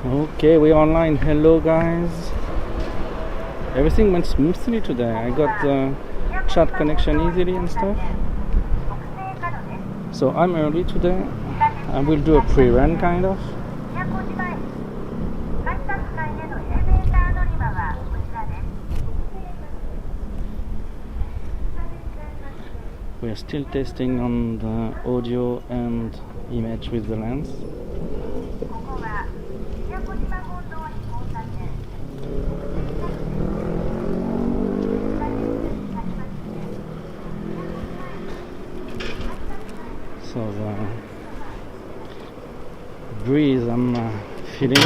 Okay, we're online. Hello, guys. Everything went smoothly today. I got the chat connection easily and stuff. So I'm early today. I will do a pre-run kind of. We are still testing on the audio and image with the lens. So the breeze I'm feeling,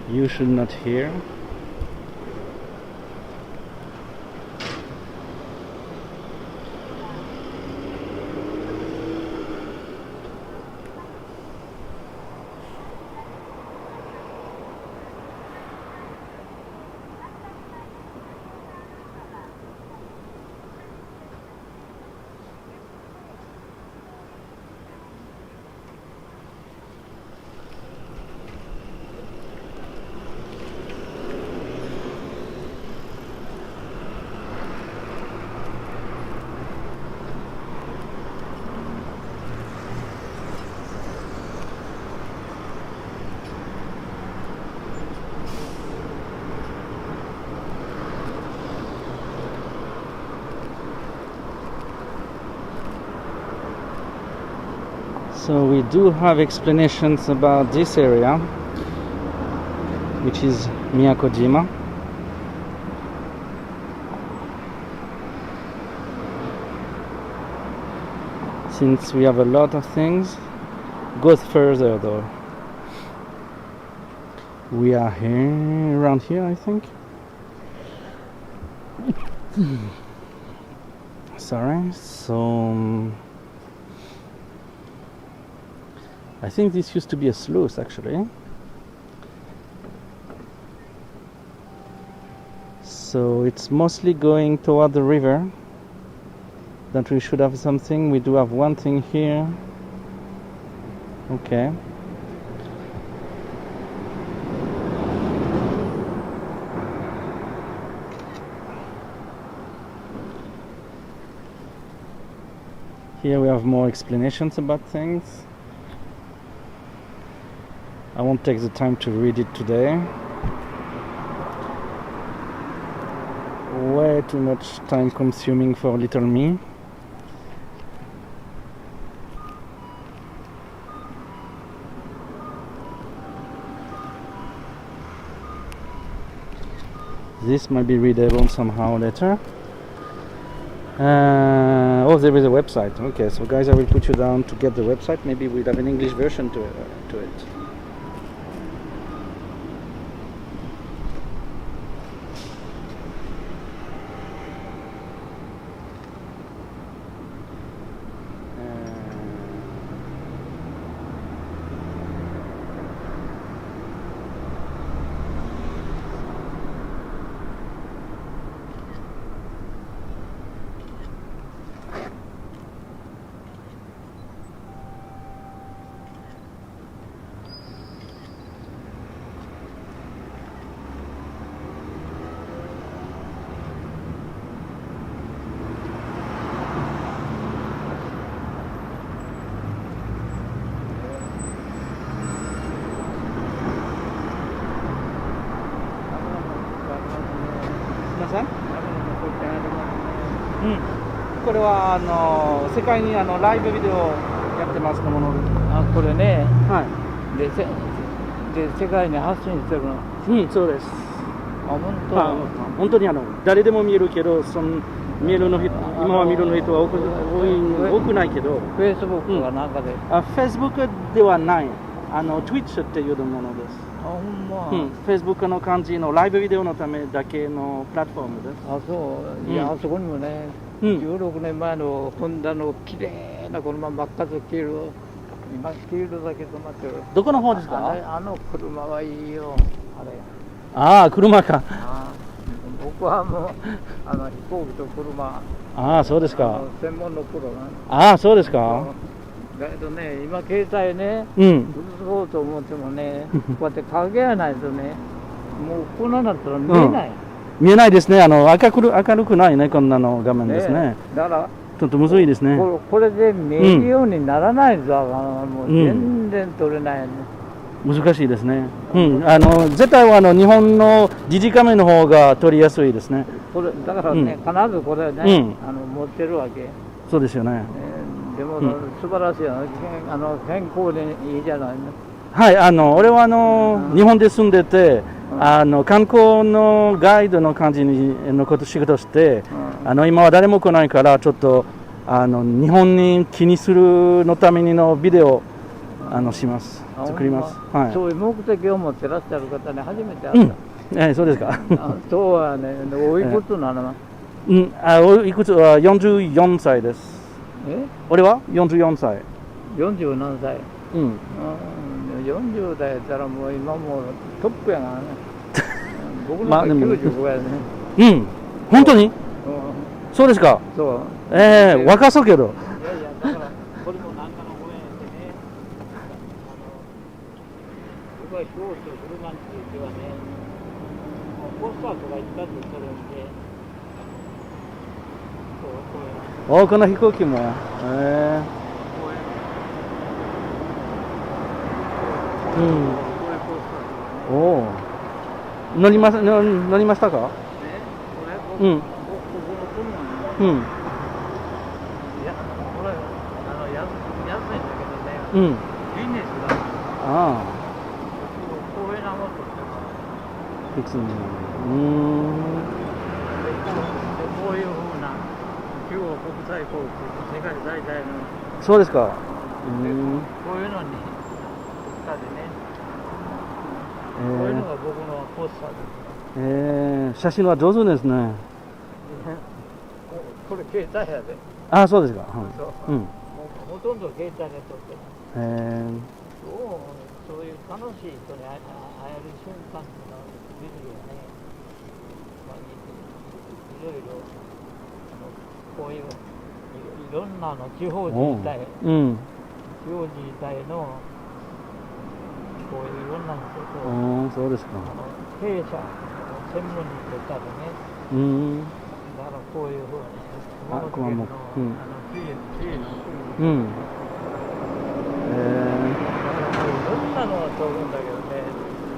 you should not hear. So we do have explanations about this area, which is Miyakojima. Since we have a lot of things, go further though. We are here, around here, I think. Sorry, so I think this used to be a sluice actually. So it's mostly going toward the river. That we should have something. We do have one thing here. Okay. Here we have more explanations about things. I won't take the time to read it today. Way too much time consuming for little me. This might be readable somehow later. Oh, there is a website. Okay, so guys, I will put you down to get the website. Maybe we'll have an English version to it.これは世界にライブビデオやってますものです。あ、これね。はい。で世界に発信してるの。そうです。あ、本当。本当に誰でも見えるけど、見えるの人、今は見るの人は多くないけど。Facebook が中で。Facebook ではない。Twitch っていうものです。あ、ほんま。Facebook の感じのライブビデオのためだけのプラットフォームです。あ、そう。いや、あそこにもね。16年前のホンダの綺麗な車真っ赤と黄色、今黄色だけ止まってる。どこの方ですか？あの車はいいよ。あれ。ああ、車か。僕はもう飛行機と車。ああ、そうですか。専門のプロな。ああ、そうですか。だけどね、今携帯ね、うん。映そうと思ってもね、こうやって影がないとね、もうこんなになったら見えない。見えないですね。明るくないね、こんなの画面ですね。だから、ちょっとむずいですね。これで見えるようにならないと、もう全然撮れないね。難しいですね。うん。絶対は日本の疑似カメの方が撮りやすいですね。だからね、必ずこれね、持ってるわけ。そうですよね。でも、素晴らしいよ。健康でいいじゃないね。はい、俺は日本で住んでて、観光のガイドの感じの仕事して、今は誰も来ないから、ちょっと、日本に気にするのためにのビデオ、作ります。はい。そういう目的を持ってらっしゃる方ね、初めて会った。そうですか。そうはね、おいくつなの？いくつは44歳です。俺は44歳。40何歳？うん。40代やったらもう今もうトップやからね。僕なんか95やね。うん。本当に？そうですか。そう。若そうけど。いやいや、だからこれもなんかのご縁でね、僕は仕事するなんて言ってはね、ポスターとか行ったってそれを見て、この飛行機も。うん。おお。乗りましたか？うん。うん。いや、これ安いんだけどね。うん。ビジネスだ。ああ。公園なもんとっても。いつも。こういうふうな中国国際航空、世界最大の。そうですか。こういうのにしたでね。こういうのが僕のポスターです。写真は上手ですね。これ携帯やで。あ、そうですか。そう。ほとんど携帯で撮ってる。そういう楽しい人に会える瞬間っていうのはビデオね。いろいろこういういろんな地方自治体、地方自治体のこういういろんな人と、そうですか。経営者専門にとったりね。だからこういうふうに熊本県の知恵のいろんなのは撮るんだけどね。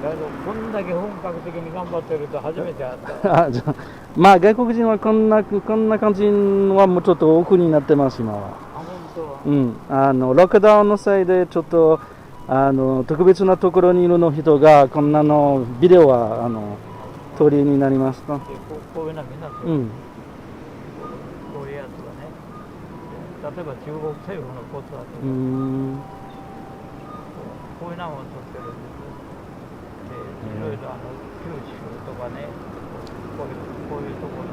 だけどこんだけ本格的に頑張ってると初めて会った。じゃあまあ外国人はこんな感じはもうちょっと奥になってます今は。本当。ロックダウンのせいでちょっと特別なところにいるの人がこんなのビデオは撮りになりました。こういうのみんな撮る。こういうやつはね。例えば中国政府のコツはとか。こういうのも撮ってるんです。いろいろ九州とかね、こういうところ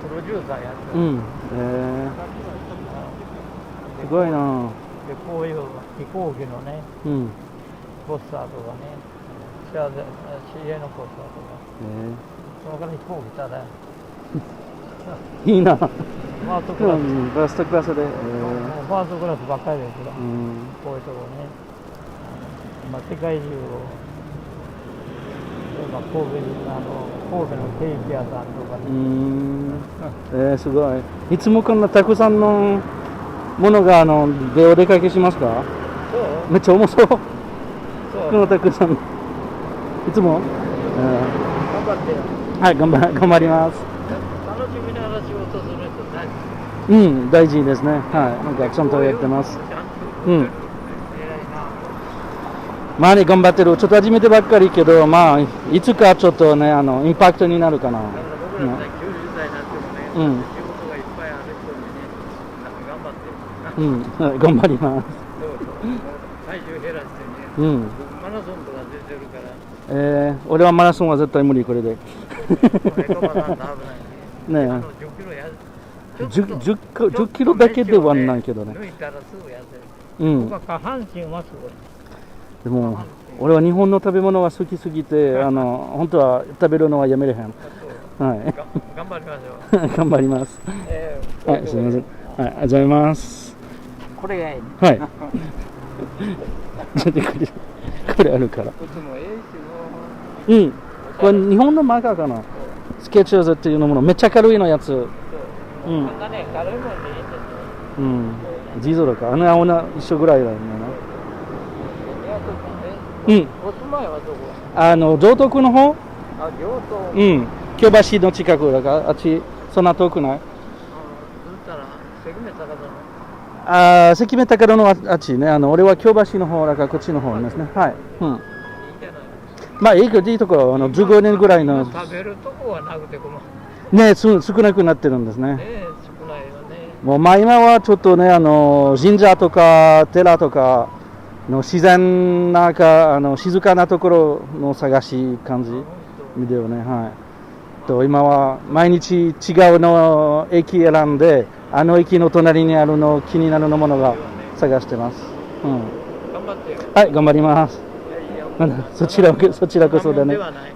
プロデューサーやってる。すごいな。でこういう飛行機のね、ポスターとかね、知り合いのポスターとか、そのから飛行機ただいいな。ファーストクラス。ファーストクラスで。ファーストクラスばっかりですから、こういうとこね。世界中を、神戸のケーキ屋さんとかね。すごい。いつもこんなたくさんのものがでお出かけしますか？そう。めっちゃ重そう。このたくさん。いつも？頑張ってよ。はい、頑張ります。楽しみながら仕事する人大事ですね。はい、なんかちゃんとやってます。まあね、頑張ってる。ちょっと始めてばっかりけど、まあ、いつかちょっとね、インパクトになるかな。だから僕ら90歳になってもね、仕事がいっぱいある人にね、頑張って。頑張ります。体重減らしてね、マラソンとか出てるから。俺はマラソンは絶対無理、これで。ね10キロだけではないけどね。抜いたらすぐ痩せる。僕は下半身はすごい。でも俺は日本の食べ物が好きすぎて本当は食べるのはやめれへん。はい。頑張りましょう。頑張ります。はい、すみません。はい、ありがとうございます。これがいいね。はい。これあるから。靴もええし、もうん。これ日本のマーカーかな。スケッチャーズっていうのものめっちゃ軽いのやつ。う、うん。こんなね、軽いもんでいいんですよ。うん。ジーゾだか。あの青菜一緒ぐらいだよね。うん。お住まいはどこ？道徳の方？あ、上等。うん。京橋の近くだから、あっち、そんな遠くない？そしたら、関目高田の。関目高田のあっちね。俺は京橋の方だからこっちの方ですね。はい。うん。いいじゃない。まあいいけどいいところ、15年ぐらいの。食べるとこはなくて困る。ね、少なくなってるんですね。ねえ、少ないよね。もうまあ今はちょっとね、神社とか寺とかの自然な静かなところの探し感じだよね。はい。と今は毎日違うの駅選んで、駅の隣にあるの気になるのものが探してます。うん。頑張ってよ。はい、頑張ります。そちらこそだね。ではない。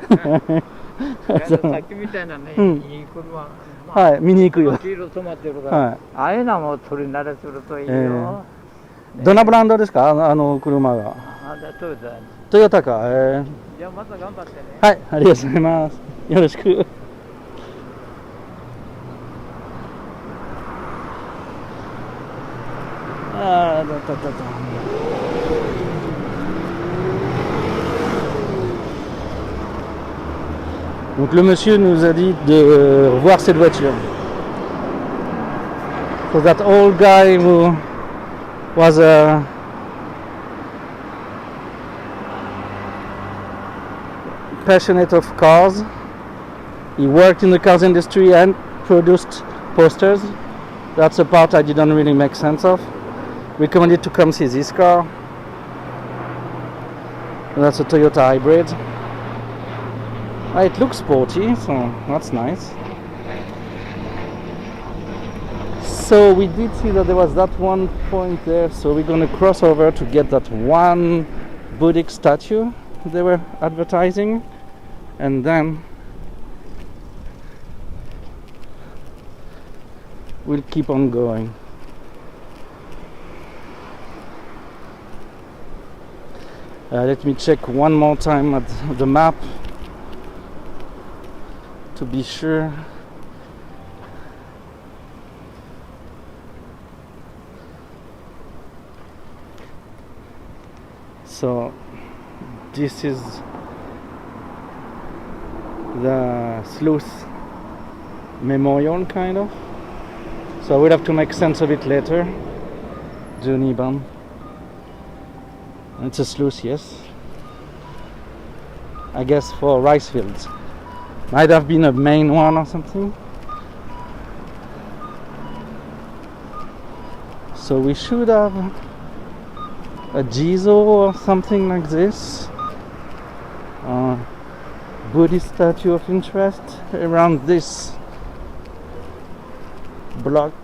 さっきみたいなね、いい車。はい、見に行くよ。黄色染まってるから。はい。ああいうのも取り慣れするといいよ。どんなブランドですか、車が。トヨタか。じゃあまた頑張ってね。はい、ありがとうございます。よろしく。Donc le monsieur nous a dit de voir cette voiture. So that old guy who was passionate of cars. He worked in the cars industry and produced posters. That's a part I didn't really make sense of. Recommended to come see this car. And that's a Toyota hybrid. It looks sporty, so that's nice. So we did see that there was that one point there, so we're gonna cross over to get that one Buddhist statue they were advertising, and then we'll keep on going. Let me check one more time at the map to be sure. So this is the Sleuth Memorial, kind of. So I will have to make sense of it later. Juniban. It's a sluice, yes. I guess for rice fields. Might have been a main one or something. So we should have a Jizo or something like this. Buddhist statue of interest around this block.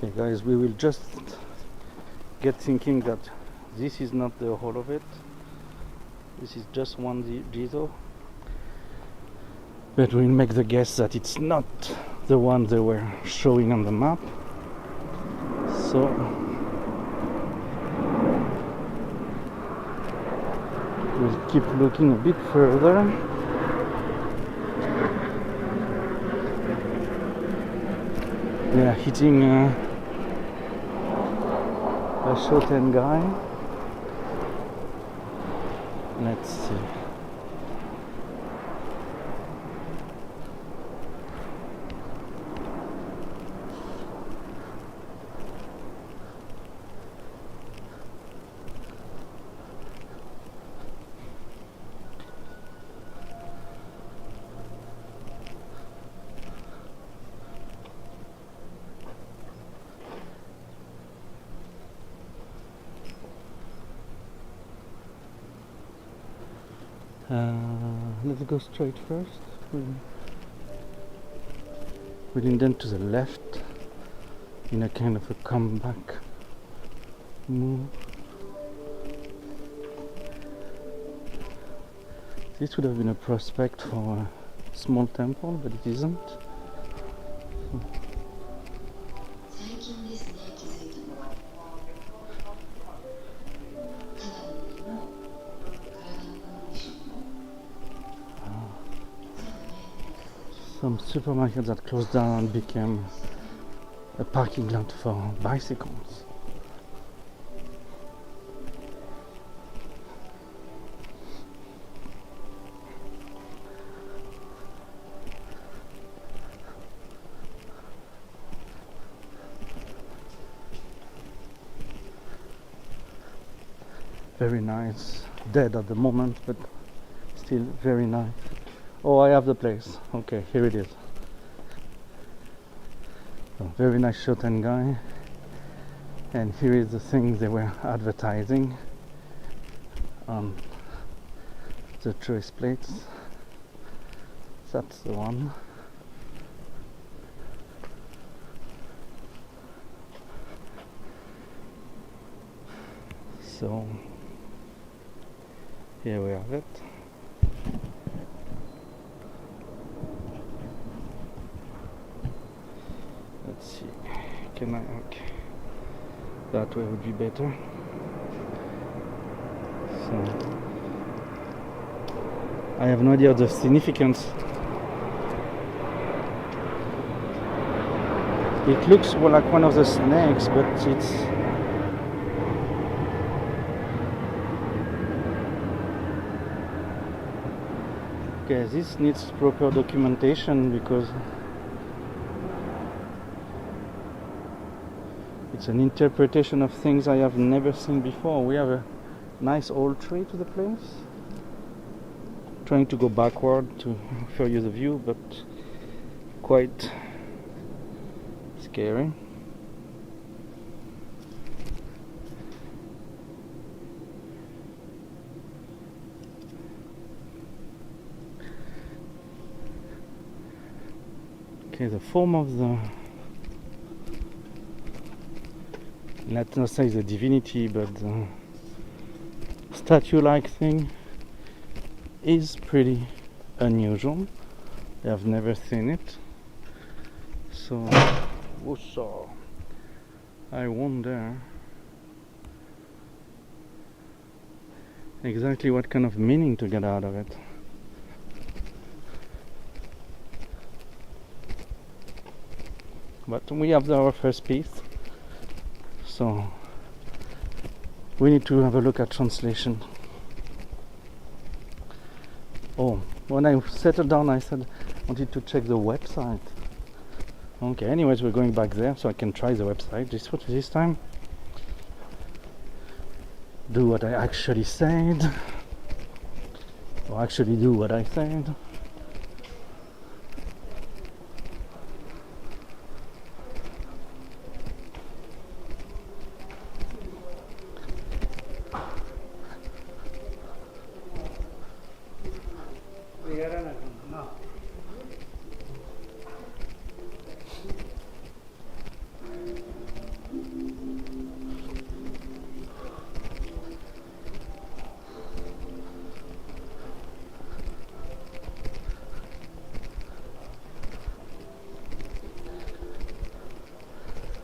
Okay guys, we will just get thinking that this is not the whole of it. This is just one Jizo. But we'll make the guess that it's not the one they were showing on the map. So we'll keep looking a bit further. Yeah, hitting a Shoten guy. Let's see. Let's go straight first. We'll indent to the left in a kind of a comeback move. This would have been a prospect for a small temple, but it isn't. Some supermarkets that closed down and became a parking lot for bicycles. Very nice. Dead at the moment, but still very nice. Oh, I have the place. Okay, here it is. So, very nice Shoten guy. And here is the thing they were advertising on the choice plates. That's the one. So here we have it. Let's see, can I, okay, that way would be better. So I have no idea of the significance. It looks more like one of the snakes, but it's okay. This needs proper documentation because it's an interpretation of things I have never seen before. We have a nice old tree to the place. Trying to go backward to show you the view, but quite scary. Okay, the form of the, let's not say the divinity, but the statue-like thing is pretty unusual. I've never seen it. So, I wonder exactly what kind of meaning to get out of it. But we have our first piece, so we need to have a look at translation. Oh, when I settled down, I said I wanted to check the website. Okay, anyways, we're going back there so I can try the website this time. Do what I actually said, or actually do what I said.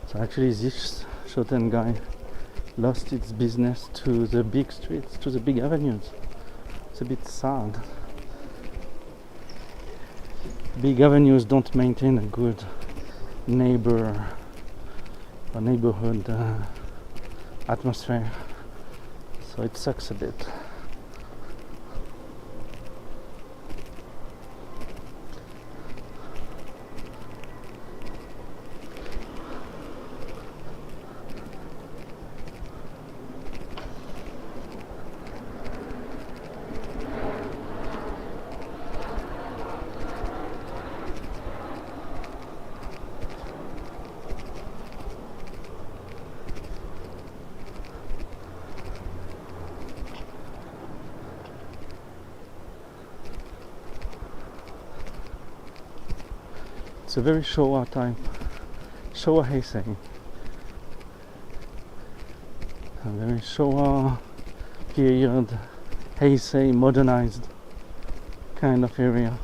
So actually this Shoten guy lost its business to the big streets, to the big avenues. It's a bit sad. Big avenues don't maintain a good neighborhood atmosphere, so it sucks a bit. It's a very Showa time, Showa Heisei. A very Showa period, Heisei modernized kind of area.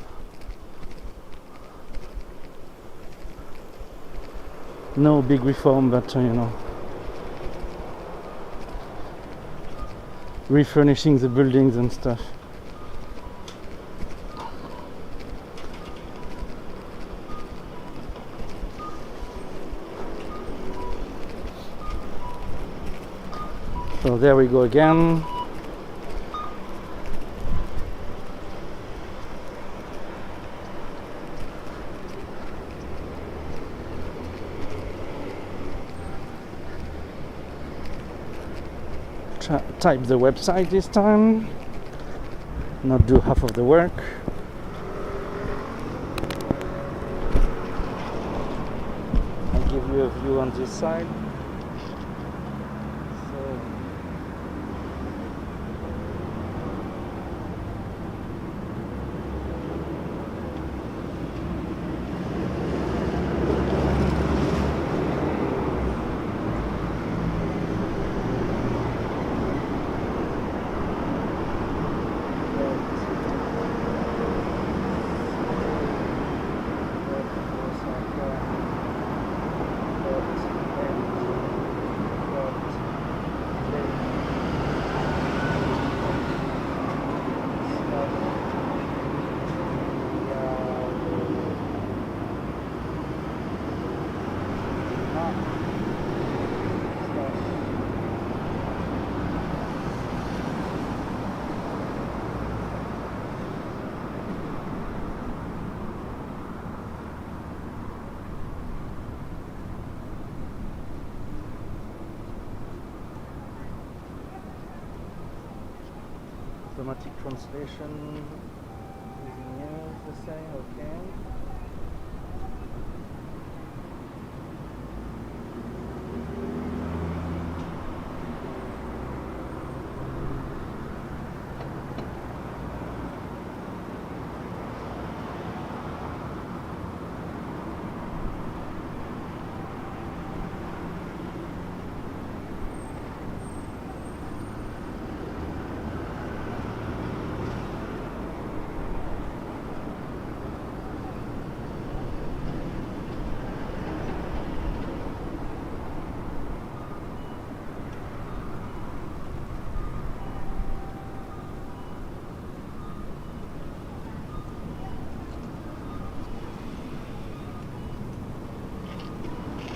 No big reform, but refurnishing the buildings and stuff. So there we go again. Type the website this time, not do half of the work. I'll give you a view on this side. Automatic translation using news, the same, okay.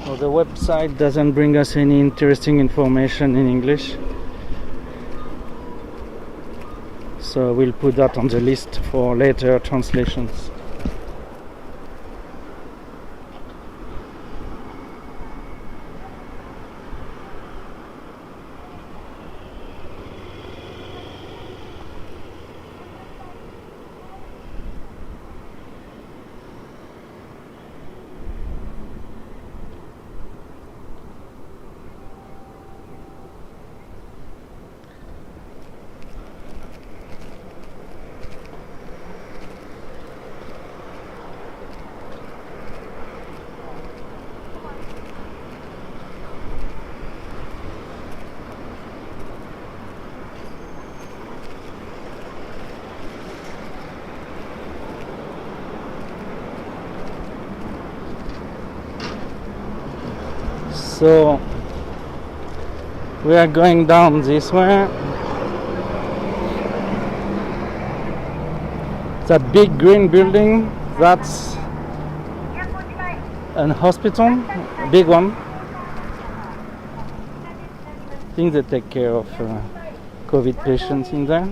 So the website doesn't bring us any interesting information in English, so we'll put that on the list for later translations. So we are going down this way. That big green building, that's an hospital, a big one. I think they take care of COVID patients in there.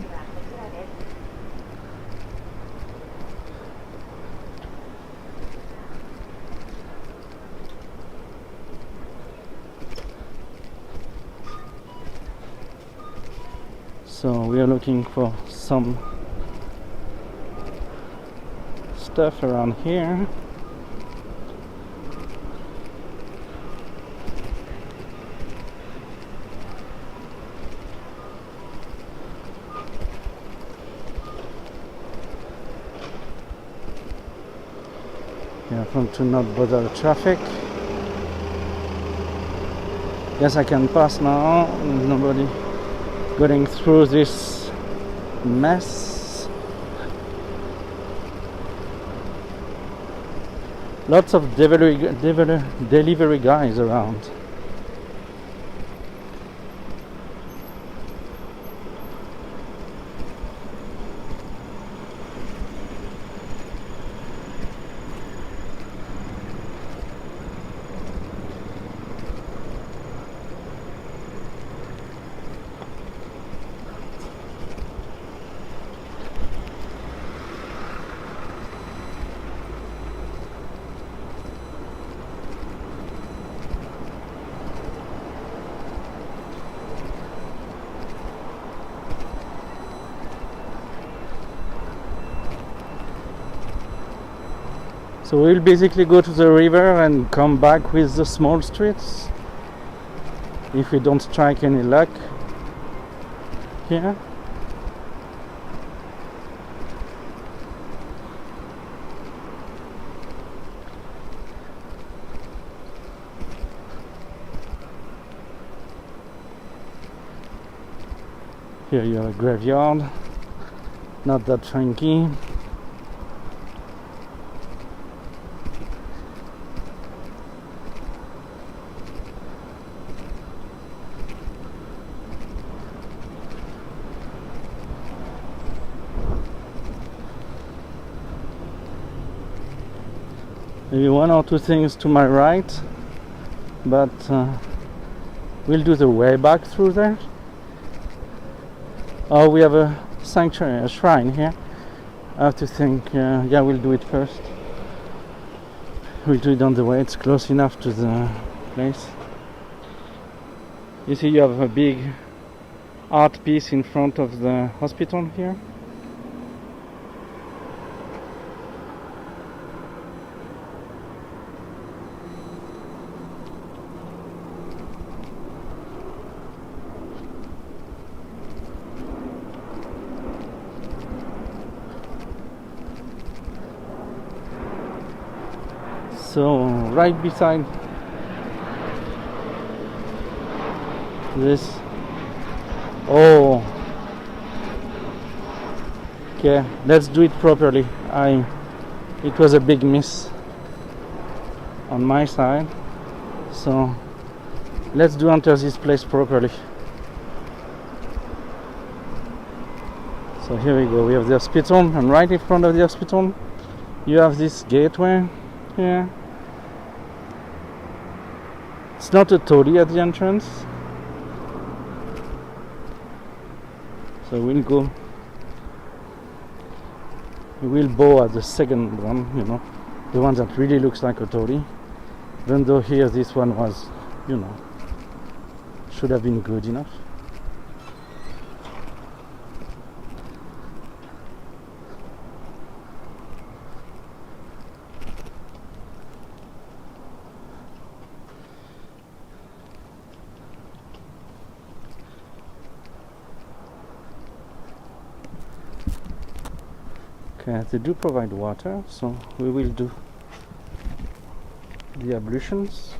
So we are looking for some stuff around here. Yeah, careful to not bother traffic. Yes, I can pass now. Nobody going through this mess. Lots of delivery guys around. So we'll basically go to the river and come back with the small streets if we don't strike any luck here. Here you have a graveyard, not that funky. Maybe one or two things to my right, but we'll do the way back through there. Oh, we have a sanctuary, a shrine here. I have to think, yeah, we'll do it first. We'll do it on the way, it's close enough to the place. You see, you have a big art piece in front of the hospital here. So right beside this, oh, okay, let's do it properly. It was a big miss on my side, so let's do enter this place properly. So here we go, we have the hospital, and right in front of the hospital you have this gateway here. It's not a torii at the entrance, so we'll bow at the second one, you know, the one that really looks like a torii, even though here this one was, you know, should have been good enough. Okay, they do provide water, so we will do the ablutions.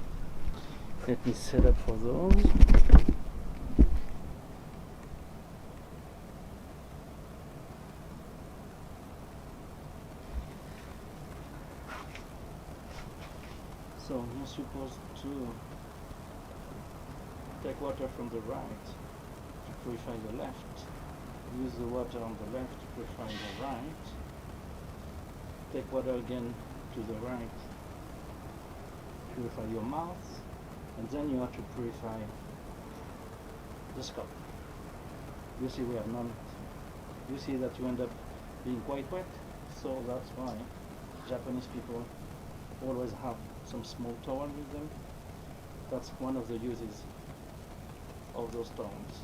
Let me set up for those. So you're supposed to take water from the right to purify the left. Use the water on the left to purify the right. Take water again to the right, purify your mouth, and then you have to purify the scalp. You see we have none. You see that you end up being quite wet, so that's why Japanese people always have some small towel with them. That's one of the uses of those towels.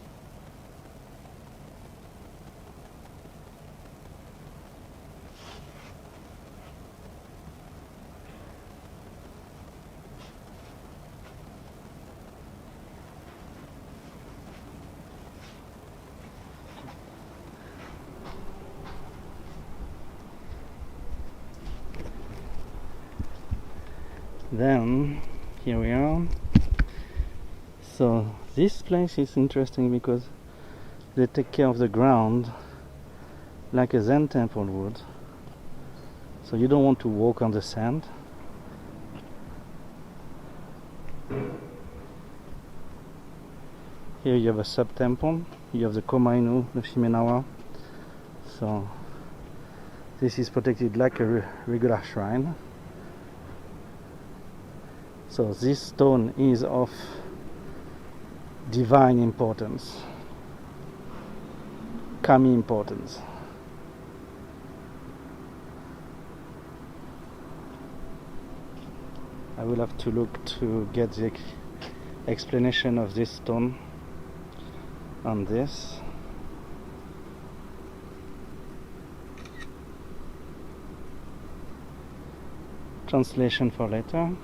Then here we are. So this place is interesting because they take care of the ground like a Zen temple would. So you don't want to walk on the sand. Here you have a sub-temple. You have the Komainu, the Shimenawa. So this is protected like a regular shrine. So this stone is of divine importance, kami importance. I will have to look to get the explanation of this stone on this. Translation for later.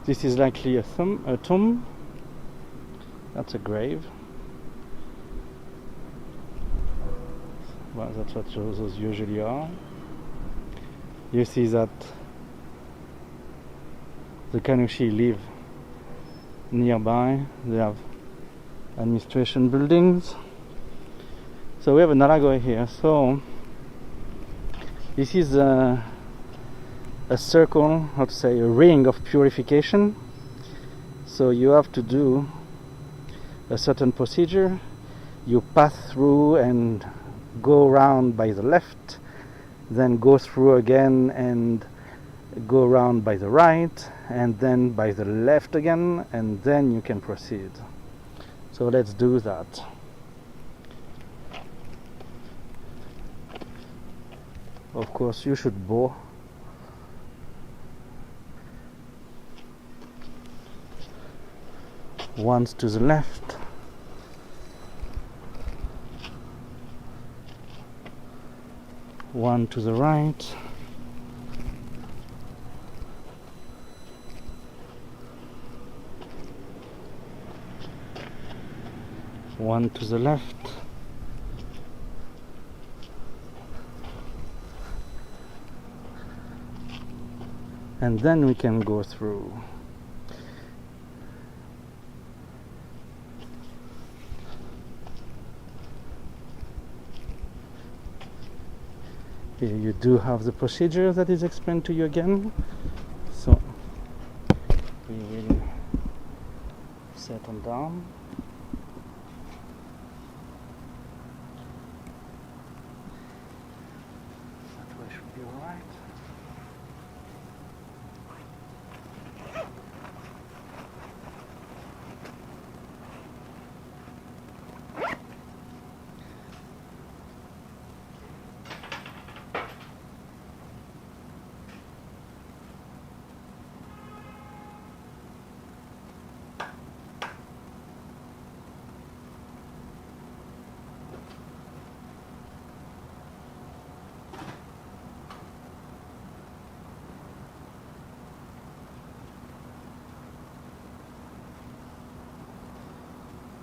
This is likely a tomb. That's a grave. Well, that's what those usually are. You see that the Kanushi live nearby. They have administration buildings. So we have a Naragoe here. So this is a circle, how to say, a ring of purification. So you have to do a certain procedure. You pass through and go around by the left, then go through again and go around by the right, and then by the left again, and then you can proceed. So let's do that. Of course you should bow. Once to the left, one to the right, one to the left, and then we can go through. Here you do have the procedure that is explained to you again. So we will settle down. That way should be alright.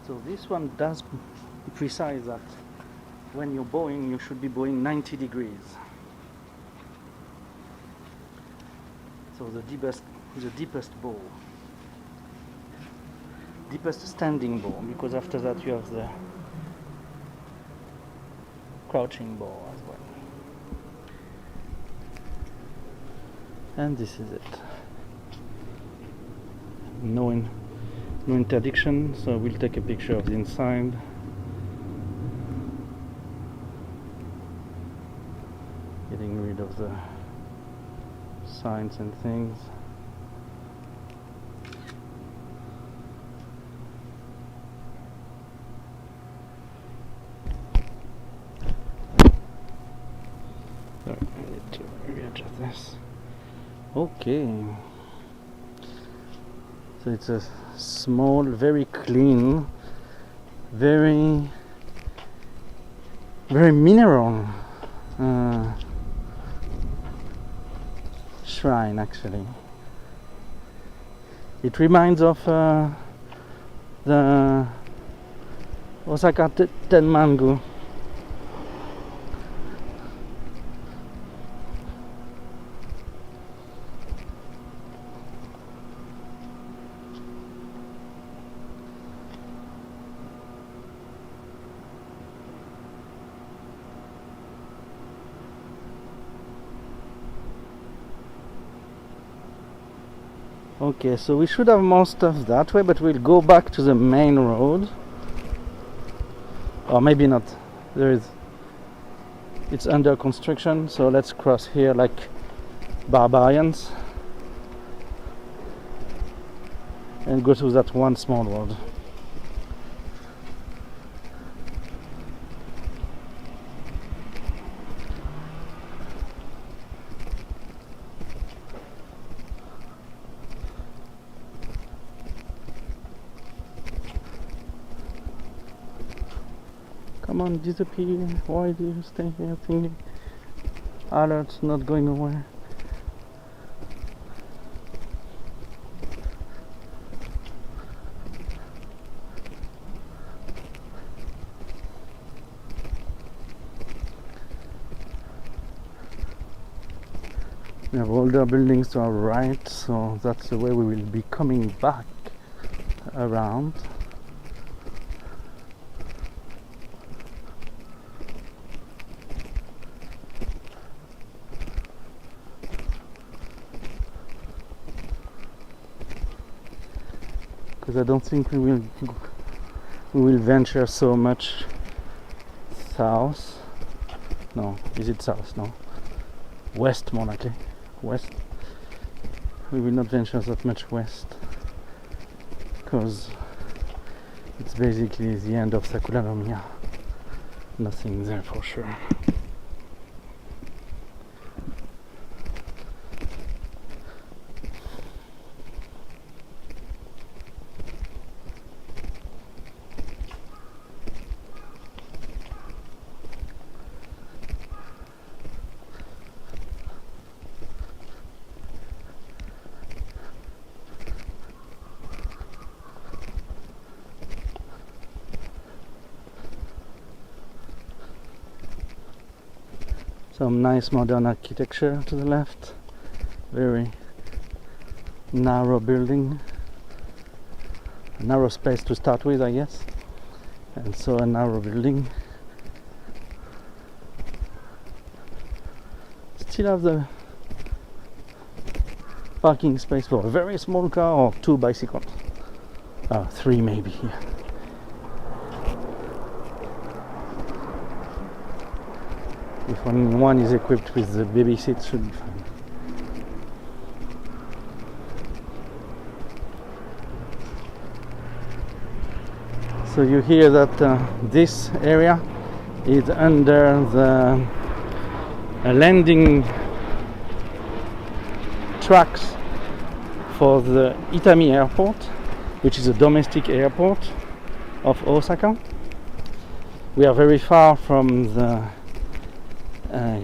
So this one does precise that when you're bowing, you should be bowing 90 degrees. So the deepest bow, deepest standing bow, because after that you have the crouching bow as well. And this is it. No interdiction, so we'll take a picture of the inside. Getting rid of the signs and things. Sorry, I need to readjust this. Okay. So it's a small, very clean, very mineral shrine actually. It reminds of the Osaka Tenmangu. Okay, so we should have more stuff that way, but we'll go back to the main road. Or maybe not. It's under construction, so let's cross here like barbarians and go to that one small road. Come on, disappear. Why do you stay here thinking? Alert's not going away. We have older buildings to our right, so that's the way we will be coming back around. Because I don't think we will venture so much south. No, is it south? No, west more likely. West. We will not venture that much west because it's basically the end of Sakura no Miya. Nothing there for sure. Some nice modern architecture to the left, very narrow building, a narrow space to start with, I guess, and so a narrow building. Still have the parking space for a very small car or 2 bicycles, 3 maybe here. If only one is equipped with the baby seat, should be fine. So you hear that this area is under the landing tracks for the Itami airport, which is a domestic airport of Osaka. We are very far from the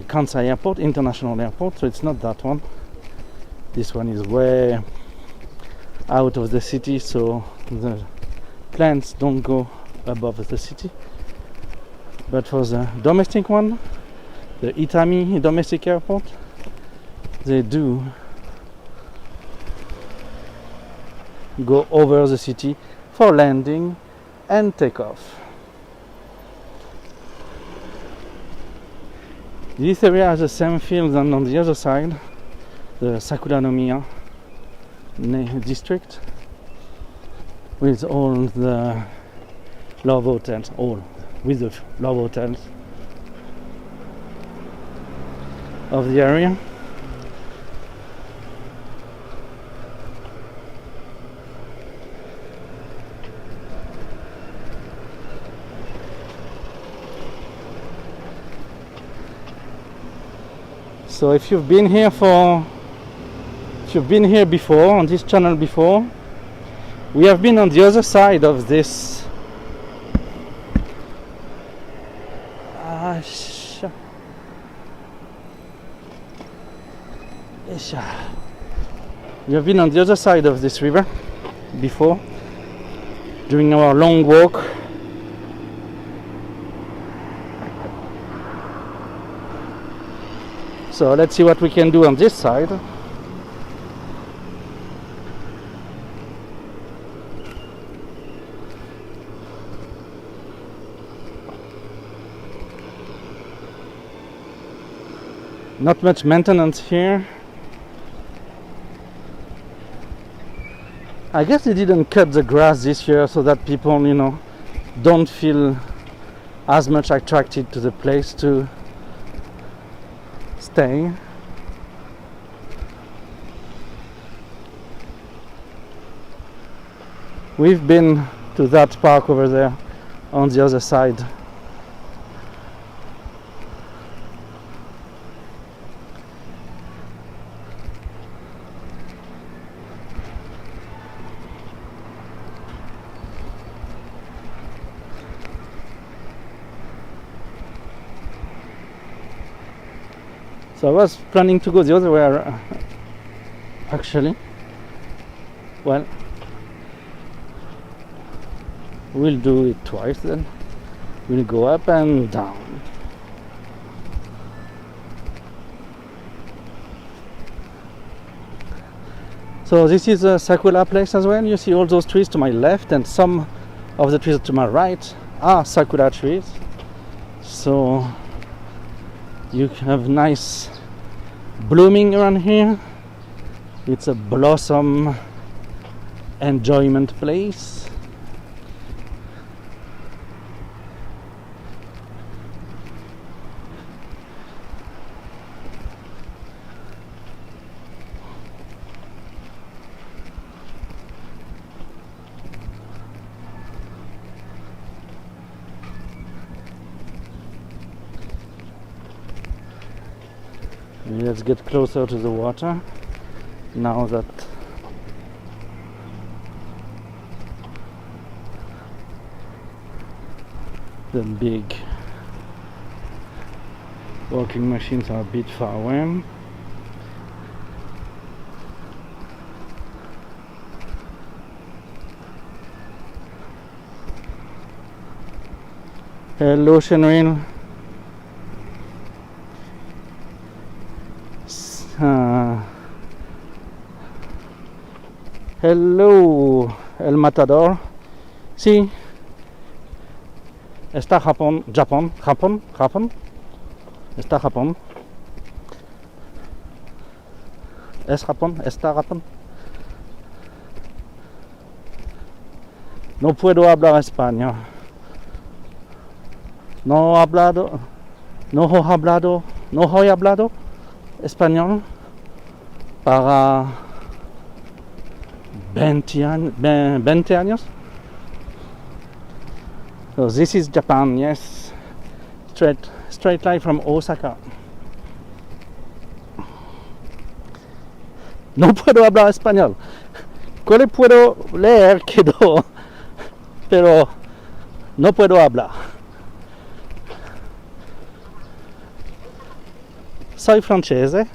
Kansai airport, international airport, so it's not that one. This one is way out of the city, so the planes don't go above the city. But for the domestic one, the Itami domestic airport, they do go over the city for landing and takeoff. This area has the same feel than on the other side, the Sakura no Miya district, with all the love hotels, with the love hotels of the area. So if you've been here before on this channel before, we have been on the other side of this we have been on the other side of this river before during our long walk. So let's see what we can do on this side. Not much maintenance here. I guess they didn't cut the grass this year so that people, you know, don't feel as much attracted to the place to stay. We've been to that park over there on the other side. So I was planning to go the other way actually. Well, we'll do it twice then. We'll go up and down. So this is a sakura place as well. You see all those trees to my left, and some of the trees to my right are sakura trees. So you have nice blooming around here. It's a blossom enjoyment place. Let's get closer to the water now that the big walking machines are a bit far away. Hello, Shenrin. Hello, El Matador. Sí. Está Japón. Está Japón. Es Japón. Está Japón. No puedo hablar español. No he hablado español para 20 años. So this is Japan, yes. Straight line from Osaka. No puedo hablar español. ¿Cuál puedo leer? Quedó, pero no puedo hablar. Soy francese.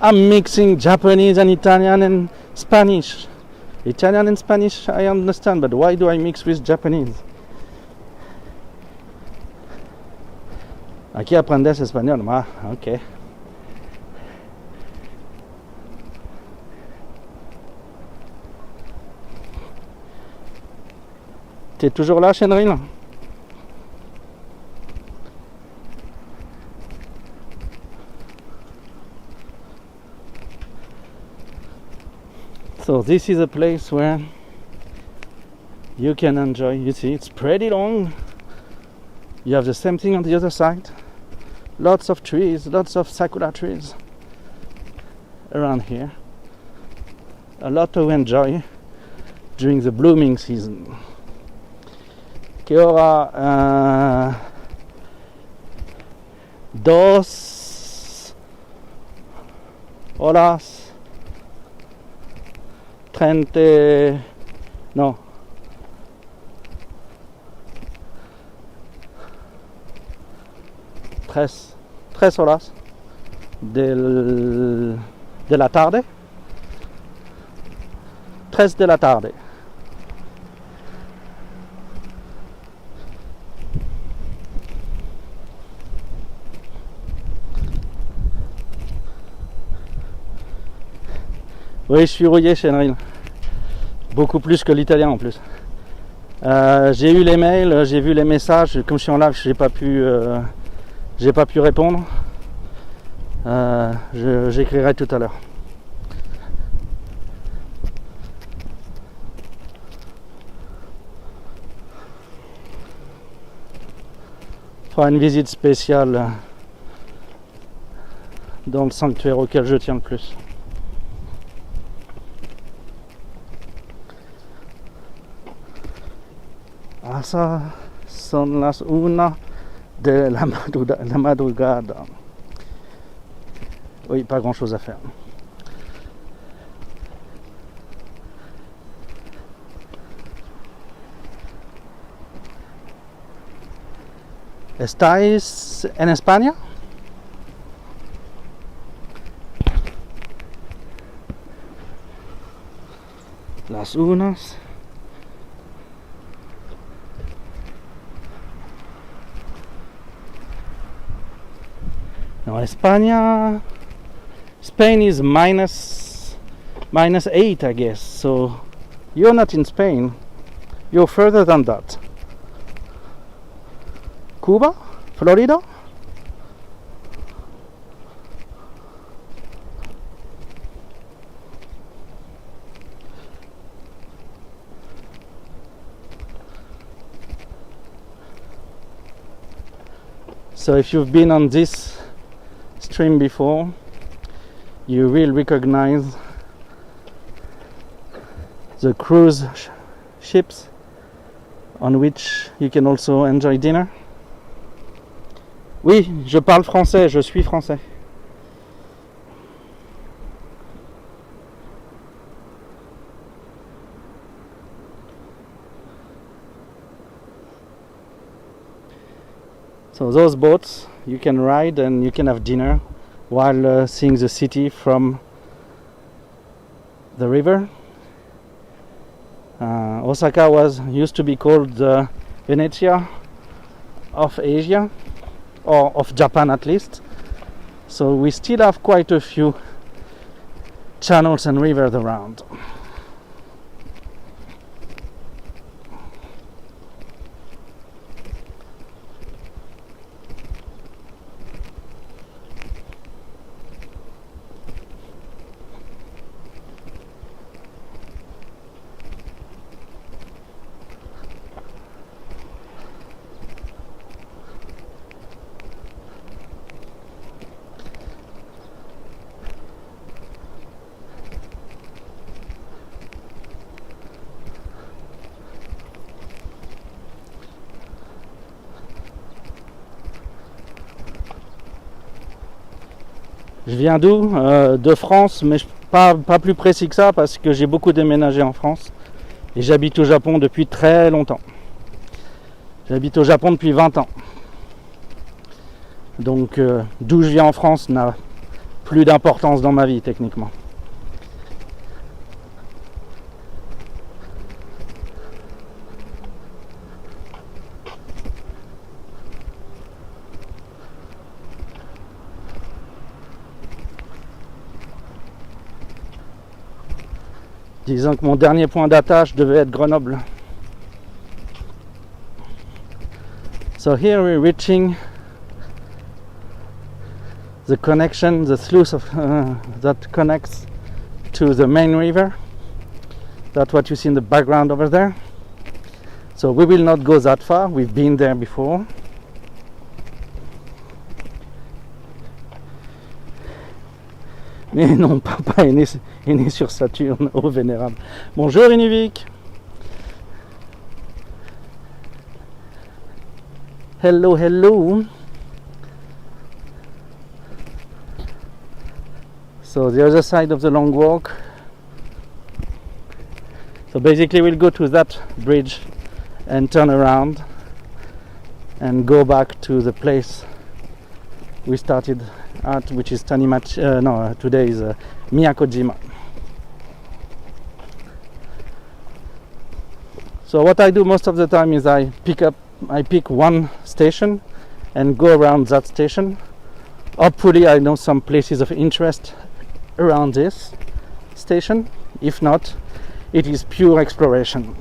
I'm mixing Japanese and Italian and Spanish. Italian and Spanish I understand, but why do I mix with Japanese? Aquí aprendes español, ok. T'es toujours là, Shenril? So this is a place where you can enjoy. You see, it's pretty long. You have the same thing on the other side. Lots of trees, lots of sakura trees around here. A lot to enjoy during the blooming season. Que hora? 2 horas 30. No. 3 horas de la tarde. 3 de la tarde. Oui, je suis rouillé, Shenril. Beaucoup plus que l'italien en plus. J'ai eu les mails, j'ai vu les messages. Comme je suis en live, j'ai pas pu j'ai pas pu répondre. J'écrirai tout à l'heure. Une visite spéciale dans le sanctuaire auquel je tiens le plus. Ah, ça son las una de la madrugada. Oui, pas grand chose à faire. ¿Estáis en España? Las unas. No, España. Spain is minus 8, I guess. So you're not in Spain. You're further than that. Cuba? Florida? So if you've been on this stream before, you will recognize the cruise ships on which you can also enjoy dinner. Oui, je parle français, je suis français. So those boats you can ride and you can have dinner while seeing the city from the river. Osaka used to be called the Venezia of Asia, or of Japan at least. So we still have quite a few channels and rivers around. Je viens d'où? De France, mais pas plus précis que ça parce que j'ai beaucoup déménagé en France et j'habite au Japon depuis très longtemps. J'habite au Japon depuis 20 ans. Donc d'où je viens en France n'a plus d'importance dans ma vie techniquement. Disons que mon dernier point d'attache devait être Grenoble. So here we're reaching the connection, the sluice that connects to the main river. That's what you see in the background over there. So we will not go that far, we've been there before. Mais non, papa est né sur Saturne, oh vénérable. Bonjour Inuvik. Hello, hello. So the other side of the long walk. So basically we'll go to that bridge and turn around and go back to the place we started at, which is today is Miyakojima. So what I do most of the time is I pick one station and go around that station. Hopefully I know some places of interest around this station. If not, it is pure exploration.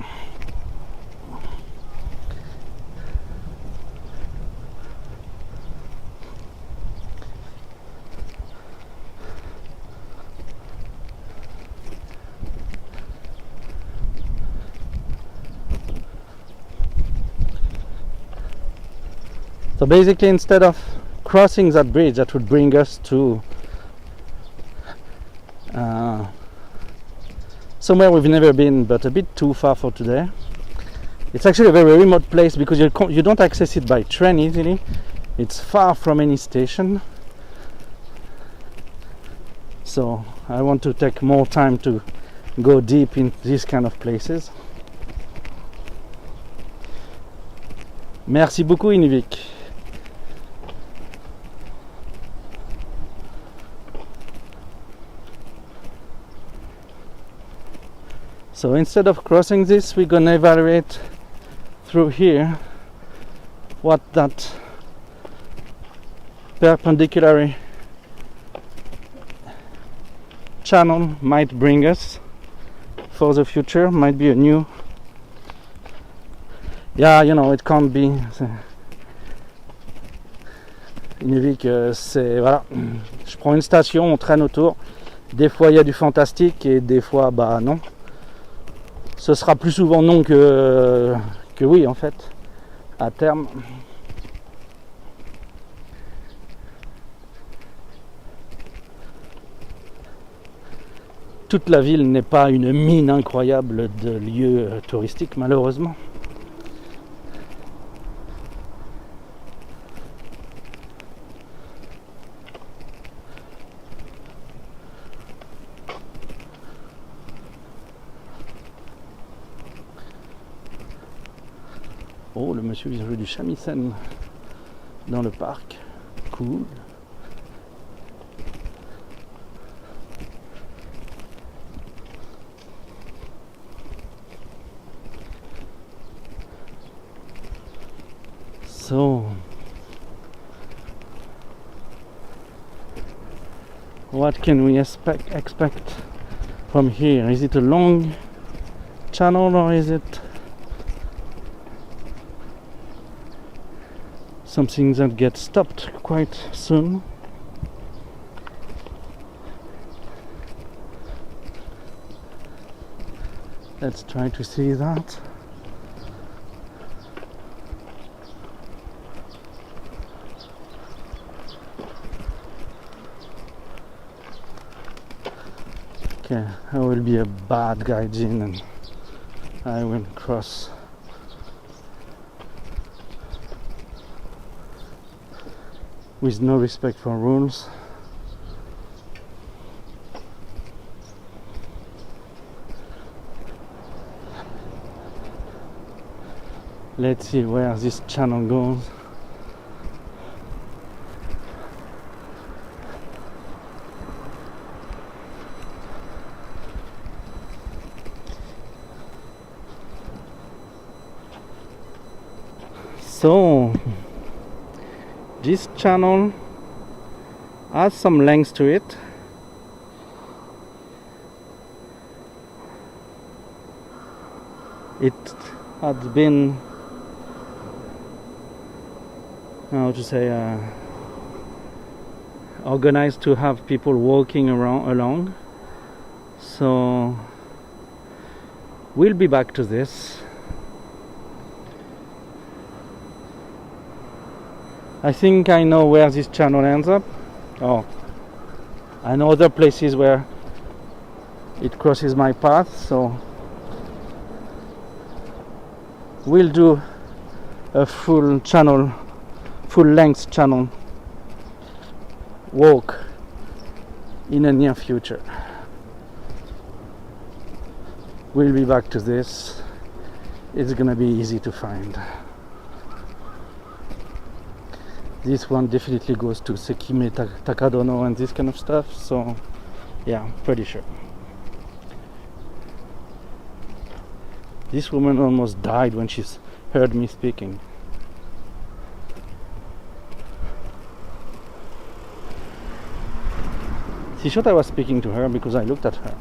basically, instead of crossing that bridge that would bring us to somewhere we've never been, but a bit too far for today. It's actually a very remote place because you don't access it by train easily. It's far from any station. So I want to take more time to go deep in these kind of places. Merci beaucoup, Inuvik. So instead of crossing this, we're gonna evaluate through here what that perpendicular channel might bring us for the future. Might be a new, yeah, you know, it can't be Inuvik, c'est voilà, je prends une station, on traîne autour, des fois il y a du fantastique et des fois bah non. Ce sera plus souvent non que oui en fait, à terme. Toute la ville n'est pas une mine incroyable de lieux touristiques malheureusement. Oh, le monsieur vient jouer du shamisen dans le parc. Cool. So, what can we expect from here? Is it a long channel or is it something that gets stopped quite soon? Let's try to see that. Okay, I will be a bad gaijin and I will cross with no respect for rules. Let's see where this channel goes. So this channel has some length to it. It had been, how to say, organized to have people walking along. So we'll be back to this. I think I know where this channel ends up. Oh, I know other places where it crosses my path, so we'll do a full length channel walk in the near future. We'll be back to this. It's gonna be easy to find. This one definitely goes to Sekime, Takadono and this kind of stuff, so yeah, pretty sure. This woman almost died when she heard me speaking. She thought I was speaking to her because I looked at her.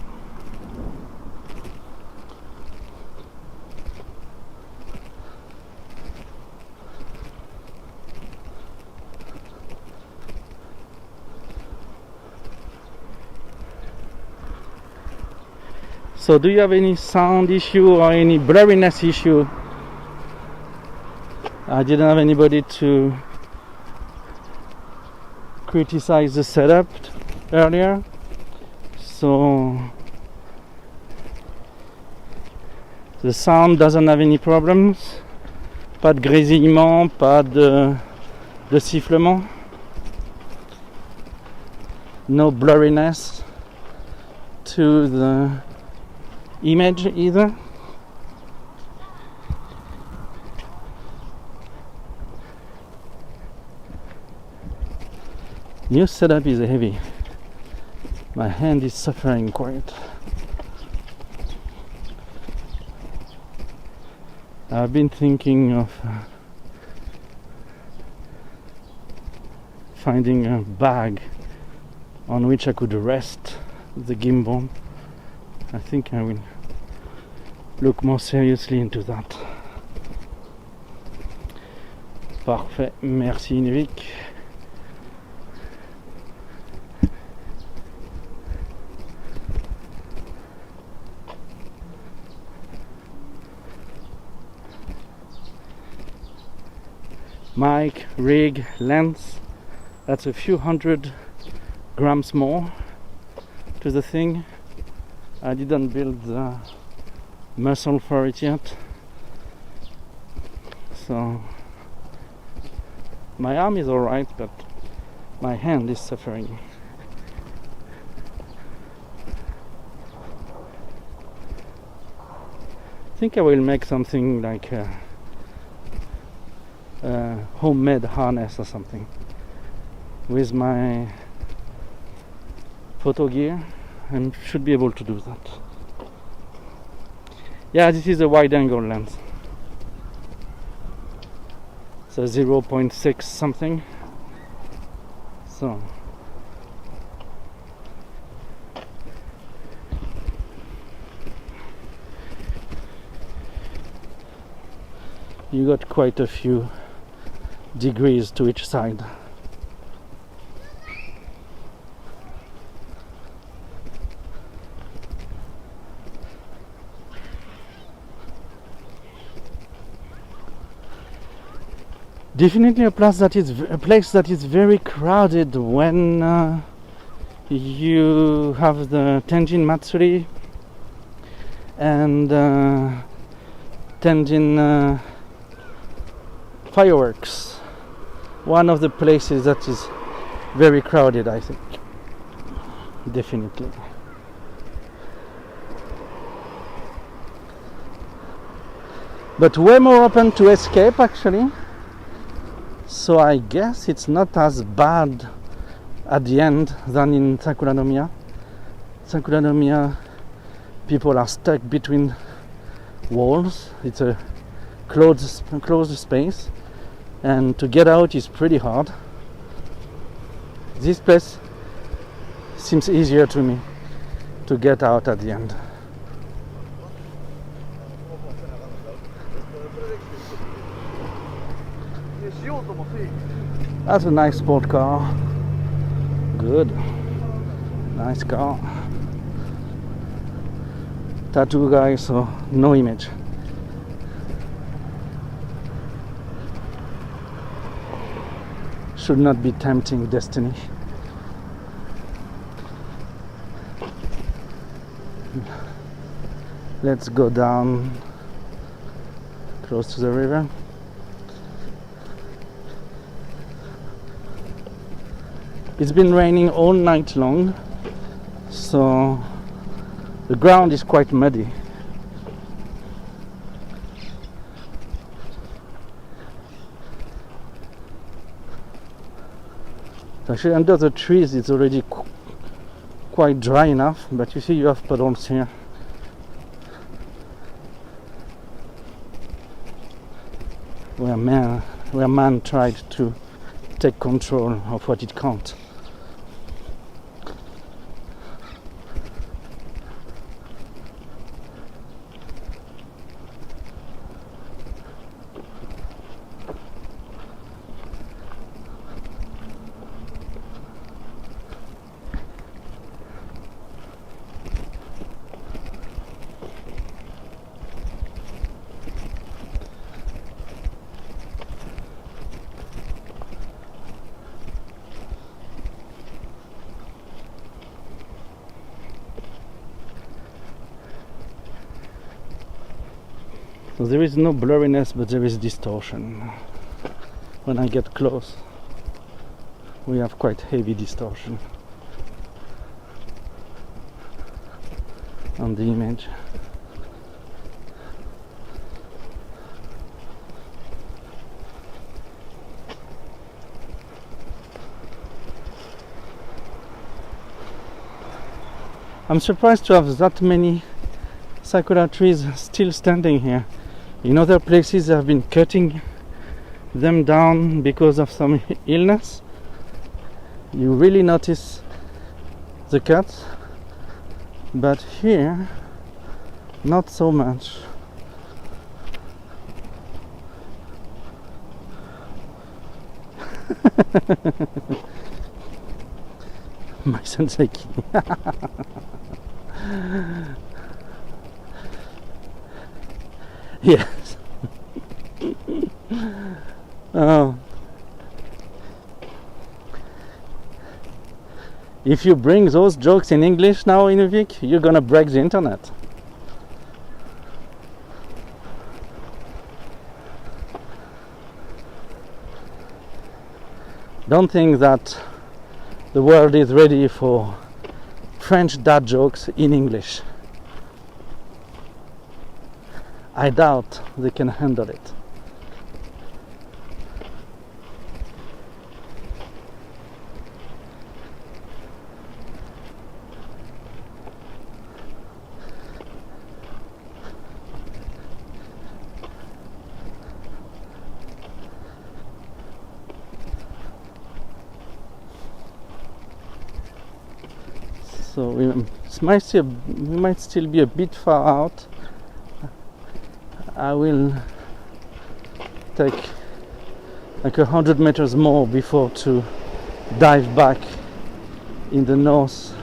So do you have any sound issue or any blurriness issue? I didn't have anybody to criticized the setup earlier. So the sound doesn't have any problems. Pas de grésillement, pas de sifflement. No blurriness to the image either. New setup is heavy. My hand is suffering quite. I've been thinking of finding a bag on which I could rest the gimbal. I think I will look more seriously into that. Parfait, merci Nivik. Mic, rig, lens, that's a few hundred grams more to the thing. I didn't build the muscle for it yet, so my arm is alright, but my hand is suffering. I think I will make something like a homemade harness or something with my photo gear, and should be able to do that. Yeah, this is a wide angle lens. It's a 0.6 something. So you got quite a few degrees to each side. Definitely a place that is very crowded when you have the Tenjin Matsuri and Tenjin fireworks. One of the places that is very crowded, I think. Definitely. But way more open to escape actually. So I guess it's not as bad at the end than in Sakura no Miya. Sakura no Miya, people are stuck between walls. It's a closed space, and to get out is pretty hard. This place seems easier to me to get out at the end. That's a nice sport car. Good. Nice car. Tattoo guy, so no image. Should not be tempting destiny. Let's go down close to the river. It's been raining all night long, so the ground is quite muddy. Actually, under the trees it's already quite dry enough, but you see you have puddles here. Where man tried to take control of what it can't. So there is no blurriness, but there is distortion. When I get close, we have quite heavy distortion on the image. I'm surprised to have that many sakura trees still standing here. In other places they have been cutting them down because of some illness. You really notice the cuts, but here not so much. My sensei. Yes. Oh. If you bring those jokes in English now, Inuvik, you're gonna break the internet. Don't think that the world is ready for French dad jokes in English. I doubt they can handle it. So we might still be a bit far out. I will take like 100 meters more before to dive back in the north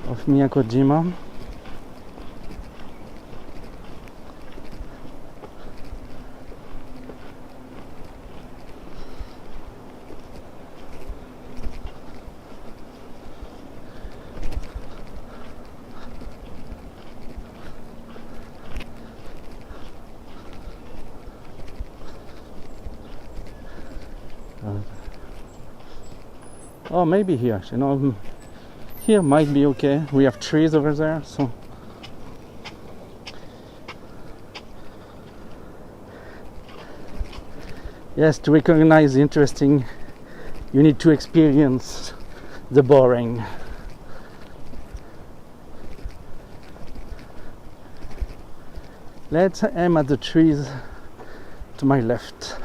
of Miyakojima. Oh, maybe here actually. No, here might be okay. We have trees over there, so yes, to recognize the interesting, you need to experience the boring. Let's aim at the trees to my left.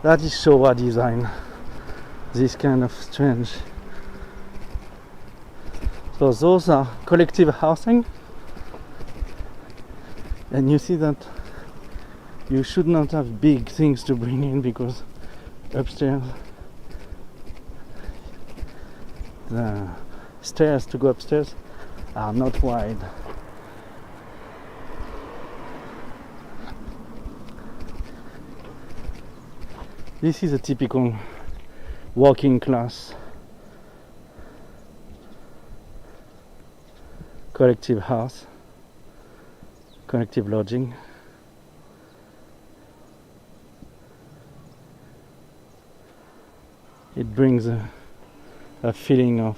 That is Showa design, this kind of strange. So those are collective housing, and you see that you should not have big things to bring in because upstairs the stairs to go upstairs are not wide. This is a typical working class collective house, collective lodging. It brings a feeling of,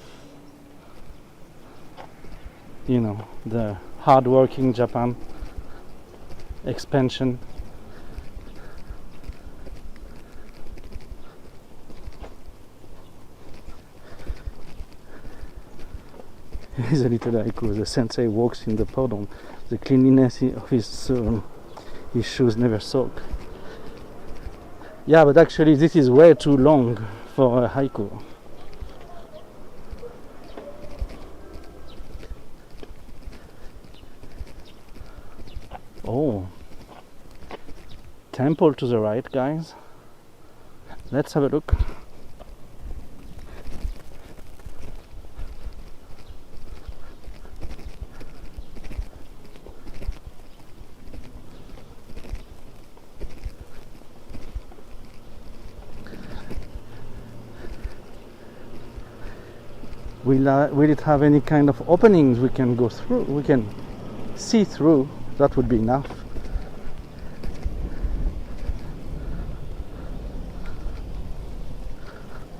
you know, the hard-working Japan expansion. He's a little haiku. The sensei walks in the puddle. The cleanliness of his shoes never soak. Yeah, but actually this is way too long for a haiku. Oh, temple to the right, guys. Let's have a look. will it have any kind of openings we can go through, we can see through? That would be enough.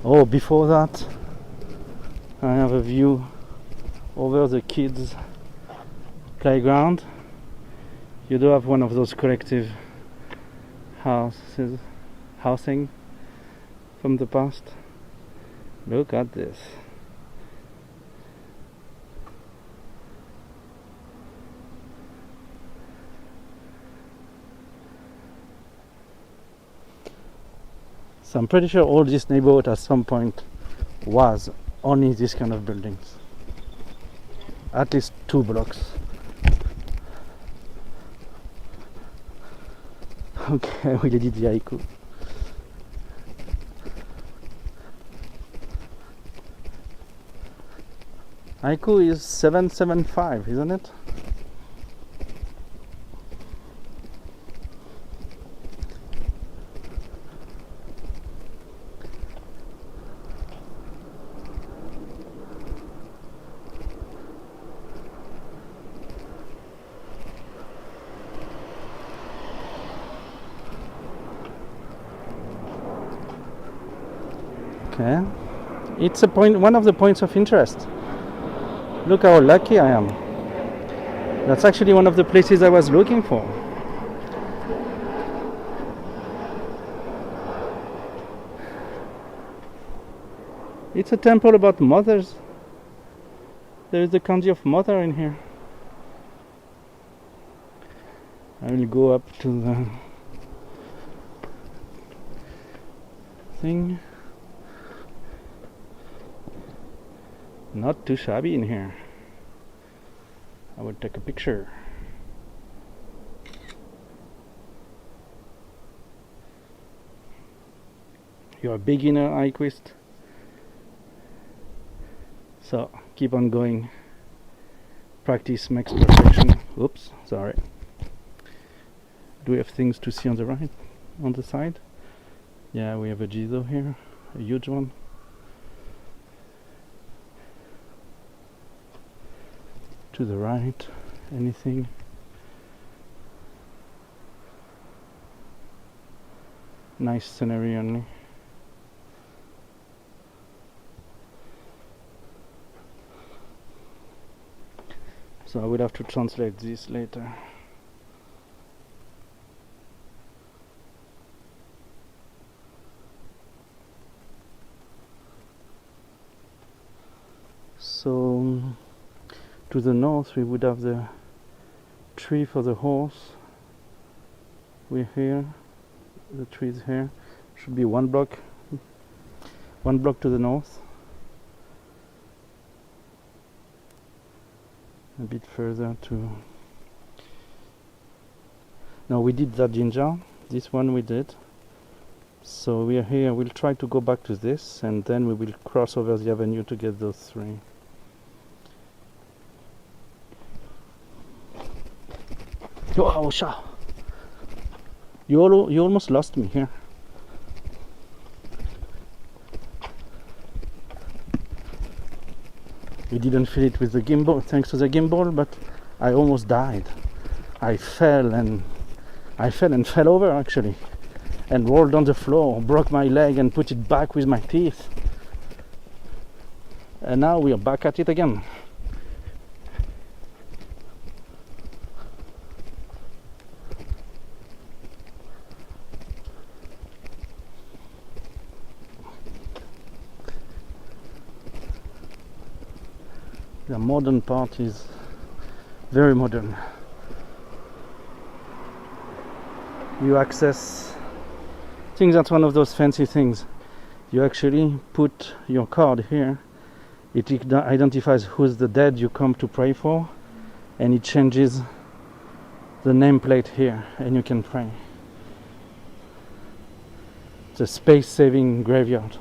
Oh, before that I have a view over the kids' playground. You do have one of those collective housing from the past. Look at this. So I'm pretty sure all this neighborhood at some point was only this kind of buildings. At least 2 blocks. Okay, we did the haiku. Haiku is 775, isn't it? Okay, it's one of the points of interest. Look how lucky I am. That's actually one of the places I was looking for. It's a temple about mothers. There is the kanji of mother in here. I will go up to the thing. Not too shabby in here. I would take a picture. You're a beginner, Iquist. So keep on going. Practice makes perfection. Oops, sorry. Do we have things to see on the right? On the side? Yeah, we have a Jizo here. A huge one. To the right, anything? Nice scenery only. So I will have to translate this later. So to the north we would have the tree for the horse. We're here, the tree is here. Should be one block to the north. A bit further to... No, we did that jinja. This one we did. So we are here. We'll try to go back to this and then we will cross over the avenue to get those 3. Oh, Sha! You almost lost me here. We didn't feel it with the gimbal, thanks to the gimbal, but I almost died. I fell and fell over actually, and rolled on the floor, broke my leg and put it back with my teeth. And now we are back at it again. The modern part is very modern. You access, I think that's one of those fancy things. You actually put your card here. It identifies who's the dead you come to pray for, and it changes the nameplate here, and you can pray. It's a space-saving graveyard.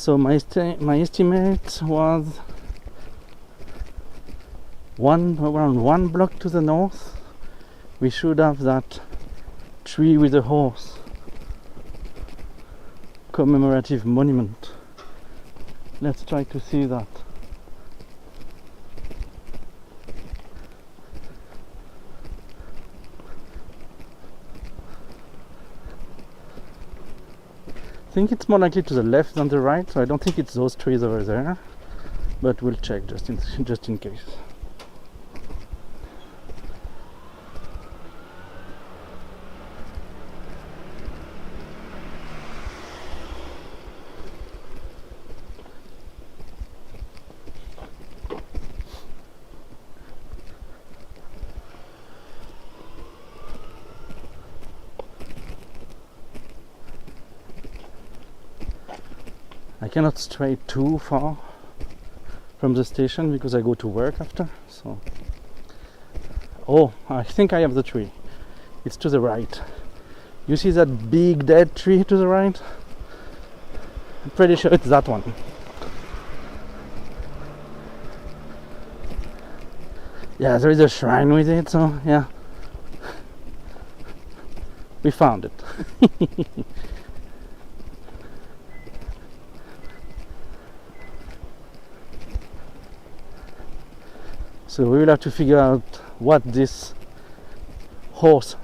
So my estimate was around one block to the north we should have that tree with a horse commemorative monument. Let's try to see that. I think it's more likely to the left than the right, so I don't think it's those trees over there, but we'll check just in case. I cannot stray too far from the station because I go to work after, so... Oh, I think I have the tree. It's to the right. You see that big dead tree to the right? I'm pretty sure it's that one. Yeah, there is a shrine with it, so yeah. We found it. So we will have to figure out what this horse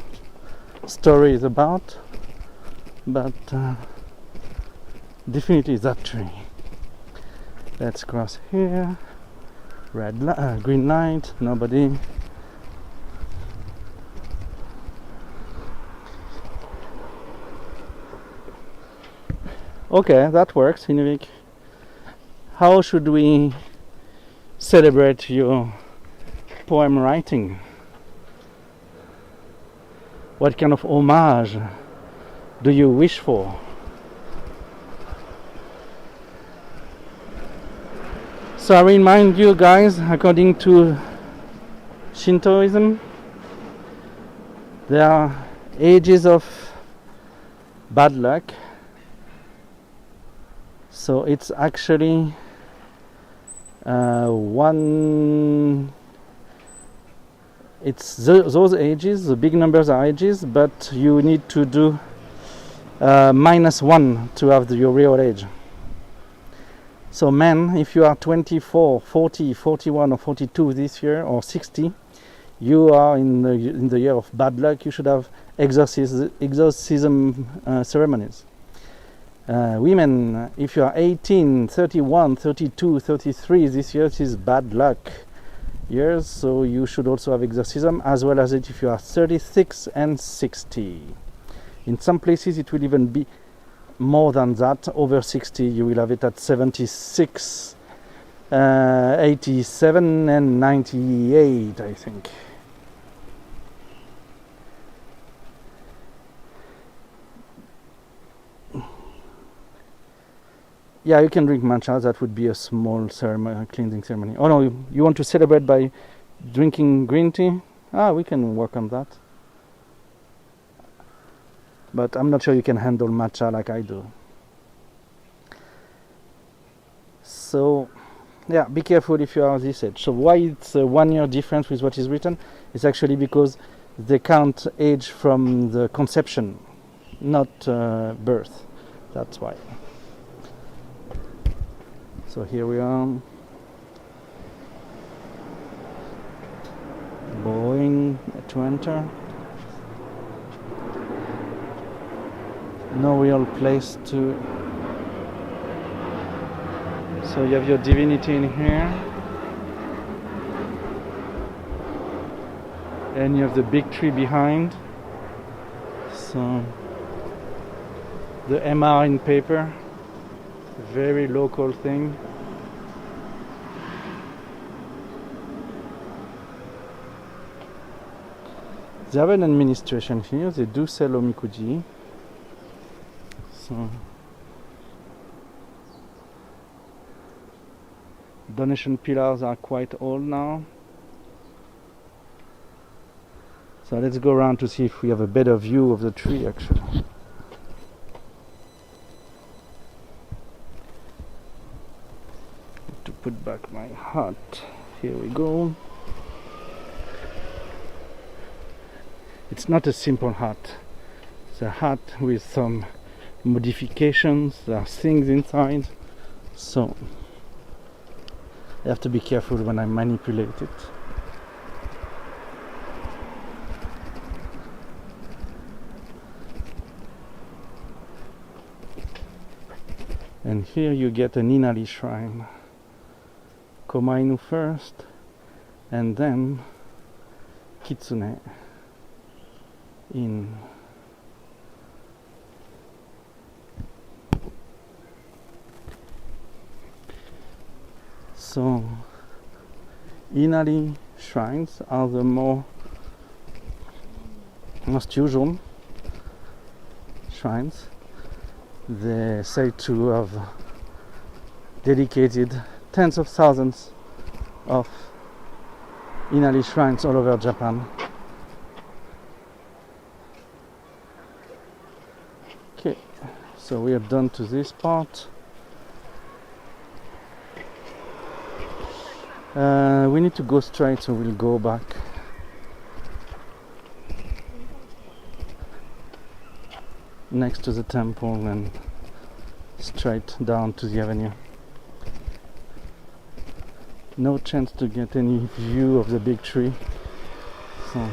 story is about, but definitely that tree. Let's cross here. Green light, nobody. Okay, that works, Hinevik. How should we celebrate your poem writing? What kind of homage do you wish for? So I remind you guys, according to Shintoism, there are ages of bad luck. So it's actually it's those ages, the big numbers are ages, but you need to do -1 to have your real age. So men, if you are 24, 40, 41 or 42 this year, or 60, you are in the year of bad luck. You should have exorcism ceremonies. Women, if you are 18, 31, 32, 33 this year, it is bad luck years, so you should also have exorcism, as well as it if you are 36 and 60. In some places it will even be more than that. Over 60 you will have it at 76, 87 and 98, I think. Yeah, you can drink matcha. That would be a small ceremony, cleansing ceremony. Oh no, you want to celebrate by drinking green tea? We can work on that. But I'm not sure you can handle matcha like I do. So, yeah, be careful if you are this age. So why it's a 1 year difference with what is written? It's actually because they count age from the conception, not birth. That's why. So here we are, bowing to enter. No real place to. So you have your divinity in here, and you have the big tree behind. So the MR in paper. Very local thing. They have an administration here. They do sell omikuji. So donation pillars are quite old now. So let's go around to see if we have a better view of the tree actually. hut. Here we go. It's not a simple hut. It's a hut with some modifications. There are things inside, so I have to be careful when I manipulate it. And here you get an Inari shrine. Komainu first, and then Kitsune in. So Inari shrines are the most usual shrines. They say to have dedicated tens of thousands of Inari shrines all over Japan. Okay, so we are done to this part. We need to go straight, so we'll go back. Next to the temple and straight down to the avenue. No chance to get any view of the big tree, so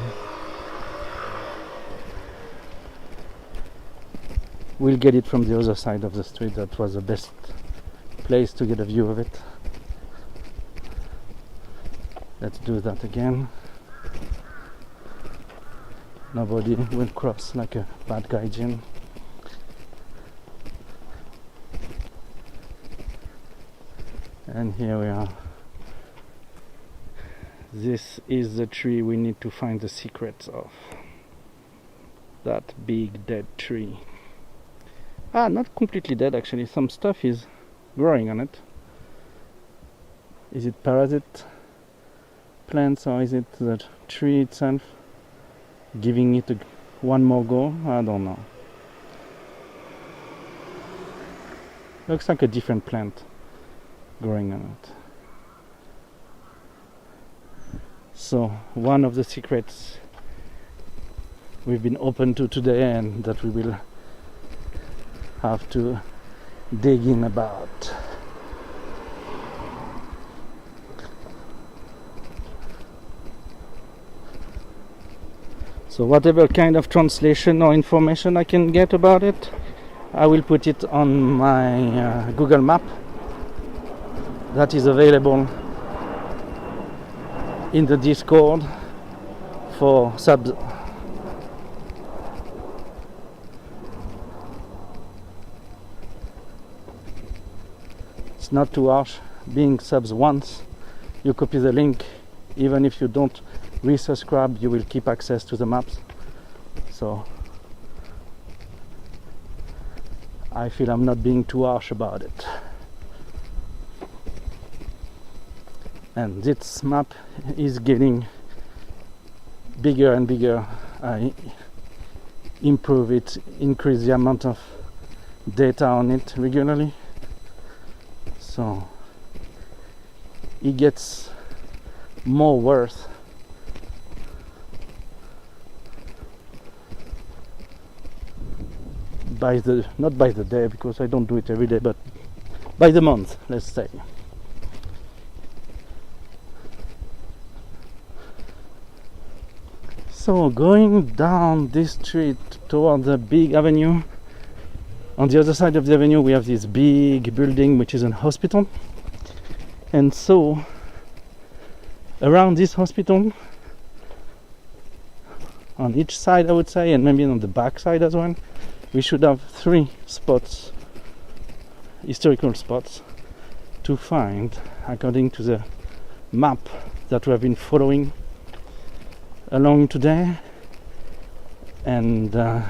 we'll get it from the other side of the street. That was the best place to get a view of it. Let's do that again. Nobody will cross like a bad gaijin. And here we are. This is the tree we need to find the secrets of. That big dead tree. Not completely dead actually. Some stuff is growing on it. Is it parasite plants, or is it the tree itself giving it one more go? I don't know. Looks like a different plant growing on it. So one of the secrets we've been open to today, and that we will have to dig in about. So whatever kind of translation or information I can get about it, I will put it on my Google map that is available in the Discord for subs. It's not too harsh. Being subs once, you copy the link. Even if you don't resubscribe, you will keep access to the maps. So I feel I'm not being too harsh about it. And this map is getting bigger and bigger. I improve it, increase the amount of data on it regularly, so it gets more worth. Not by the day, because I don't do it every day, but by the month, let's say. So going down this street toward the big avenue, on the other side of the avenue we have this big building which is a hospital, and so around this hospital, on each side I would say, and maybe on the back side as well, we should have 3 spots, historical spots, to find according to the map that we have been following along today. And the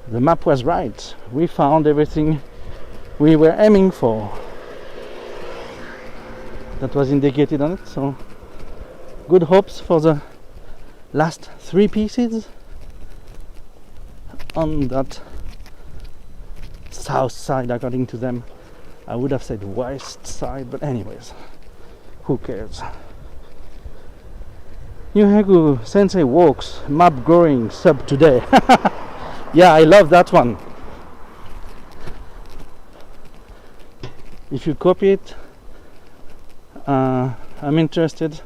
map was right. We found everything we were aiming for that was indicated on it, so good hopes for the last 3 pieces on that south side. According to them, I would have said west side, but anyways, who cares? Yuhegu Sensei walks, map growing, sub today. Yeah, I love that one. If you copy it, I'm interested.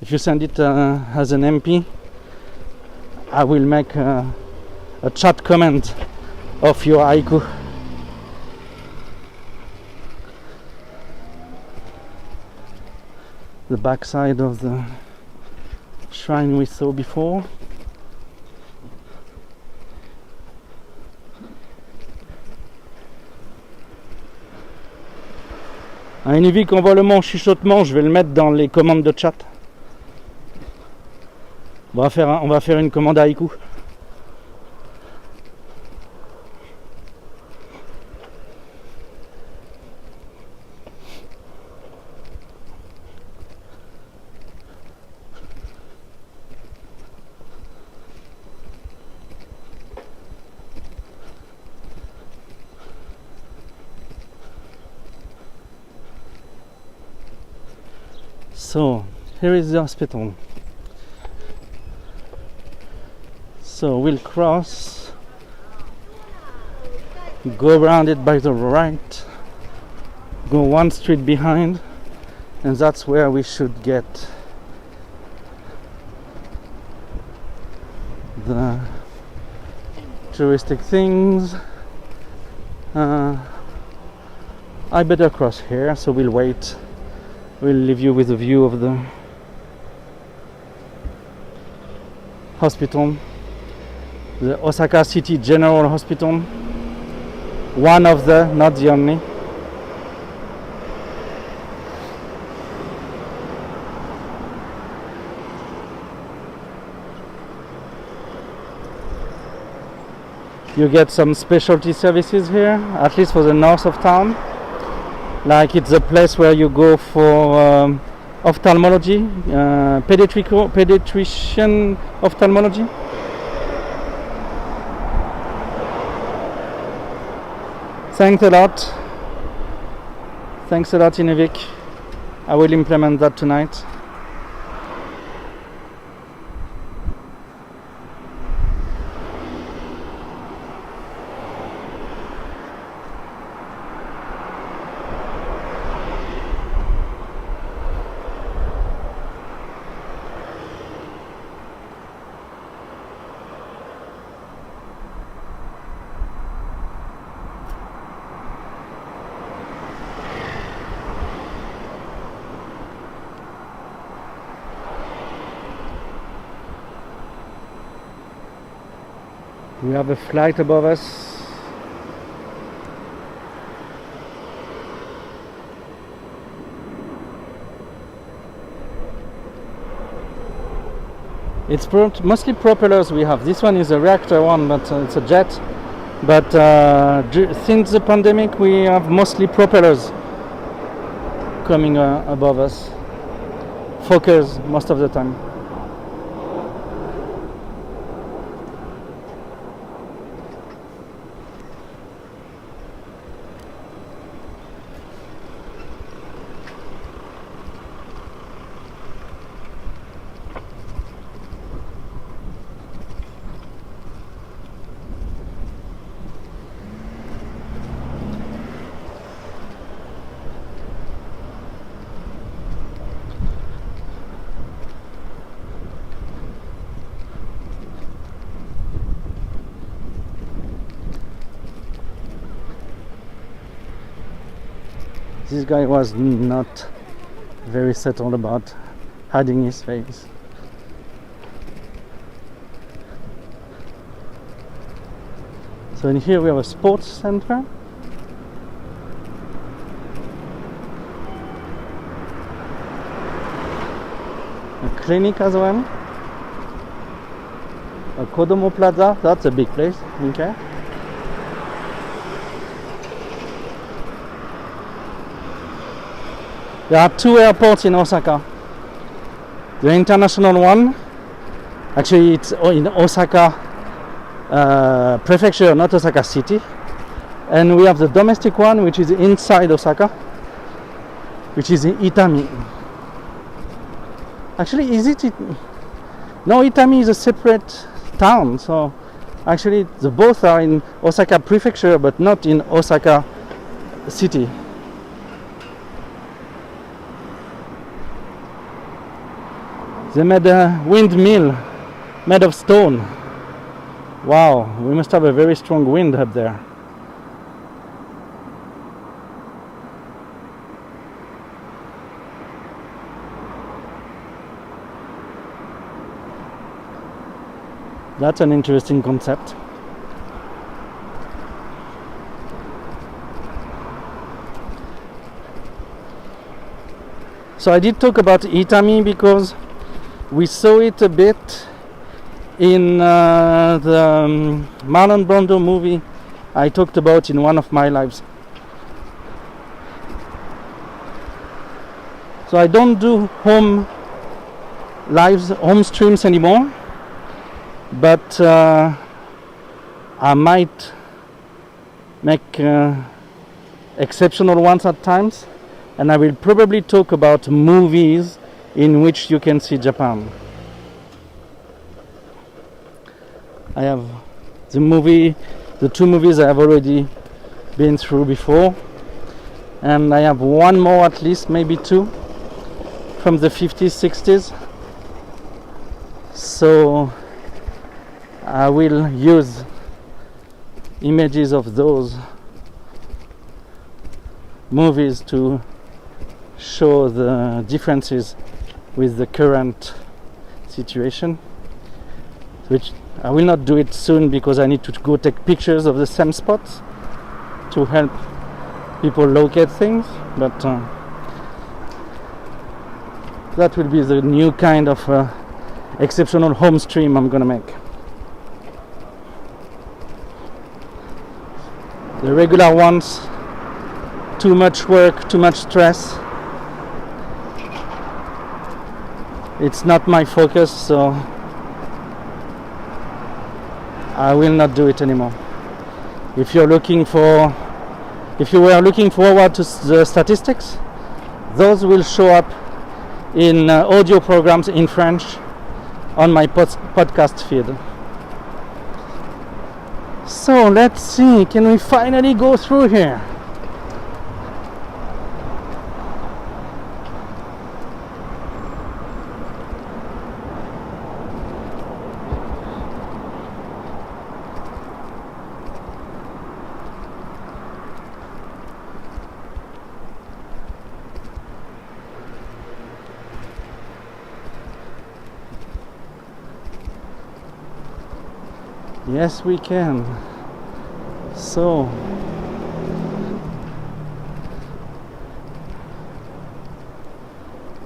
If you send it as an MP, I will make a chat comment of your haiku. The backside of the shrine we saw before. Une vie qu'on voit le mon chuchotement, je vais le mettre dans les commandes de chat. On va faire une commande haïku. So, here is the hospital. So we'll cross, go around it by the right, go one street behind, and that's where we should get the touristic things. I better cross here, so we'll wait. We'll leave you with a view of the hospital, the Osaka City General Hospital. One of the, not the only. You get some specialty services here, at least for the north of town. Like it's a place where you go for ophthalmology, pediatrician ophthalmology. Thanks a lot. Thanks a lot, Inuvik. I will implement that tonight. We have a flight above us. It's mostly propellers we have. This one is a reactor one, but it's a jet. But since the pandemic, we have mostly propellers coming above us. Fokkers most of the time. This guy was not very settled about hiding his face. So in here we have a sports center. A clinic as well. A Kodomo Plaza, that's a big place, okay. There are two airports in Osaka. The international one, actually it's in Osaka prefecture, not Osaka city. And we have the domestic one, which is inside Osaka. which is in Itami. Actually, is it? No, Itami is a separate town, so actually the both are in Osaka Prefecture, but not in Osaka City. They made a windmill made of stone. Wow, we must have a very strong wind up there. That's an interesting concept. So I did talk about Itami because we saw it a bit in the Marlon Brando movie I talked about in one of my lives. So I don't do home streams anymore, but I might make exceptional ones at times, and I will probably talk about movies in which you can see Japan. I have the two movies I have already been through before, and I have one more, at least maybe two, from the 50s, 60s. So I will use images of those movies to show the differences with the current situation, which I will not do it soon because I need to go take pictures of the same spots to help people locate things, but that will be the new kind of exceptional home stream I'm gonna make. The regular ones, too much work, too much stress. It's not my focus, so I will not do it anymore. If you were looking forward to the statistics, those will show up in audio programs in French on my podcast feed. So let's see, can we finally go through here? Yes, we can. So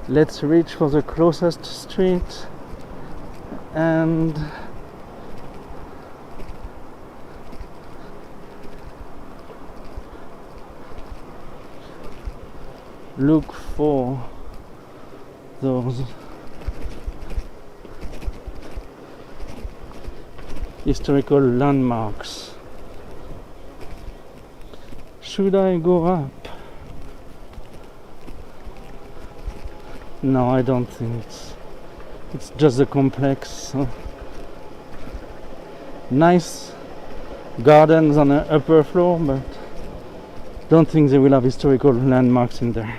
let's reach for the closest street and look for those historical landmarks. Should I go up? No, I don't think it's just a complex. So nice gardens on the upper floor, but don't think they will have historical landmarks in there.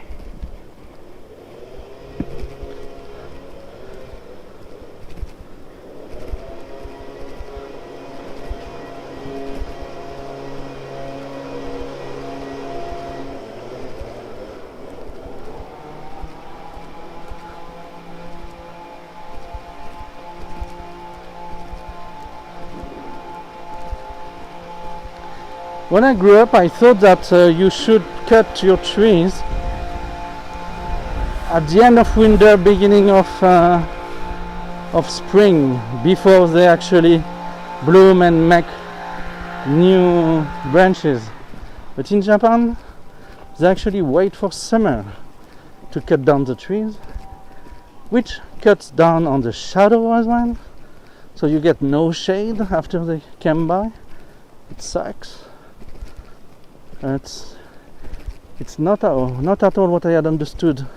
When I grew up, I thought that you should cut your trees at the end of winter, beginning of spring, before they actually bloom and make new branches. But in Japan, they actually wait for summer to cut down the trees, which cuts down on the shadow as well. So you get no shade after they come by. It sucks. It's not at all what I had understood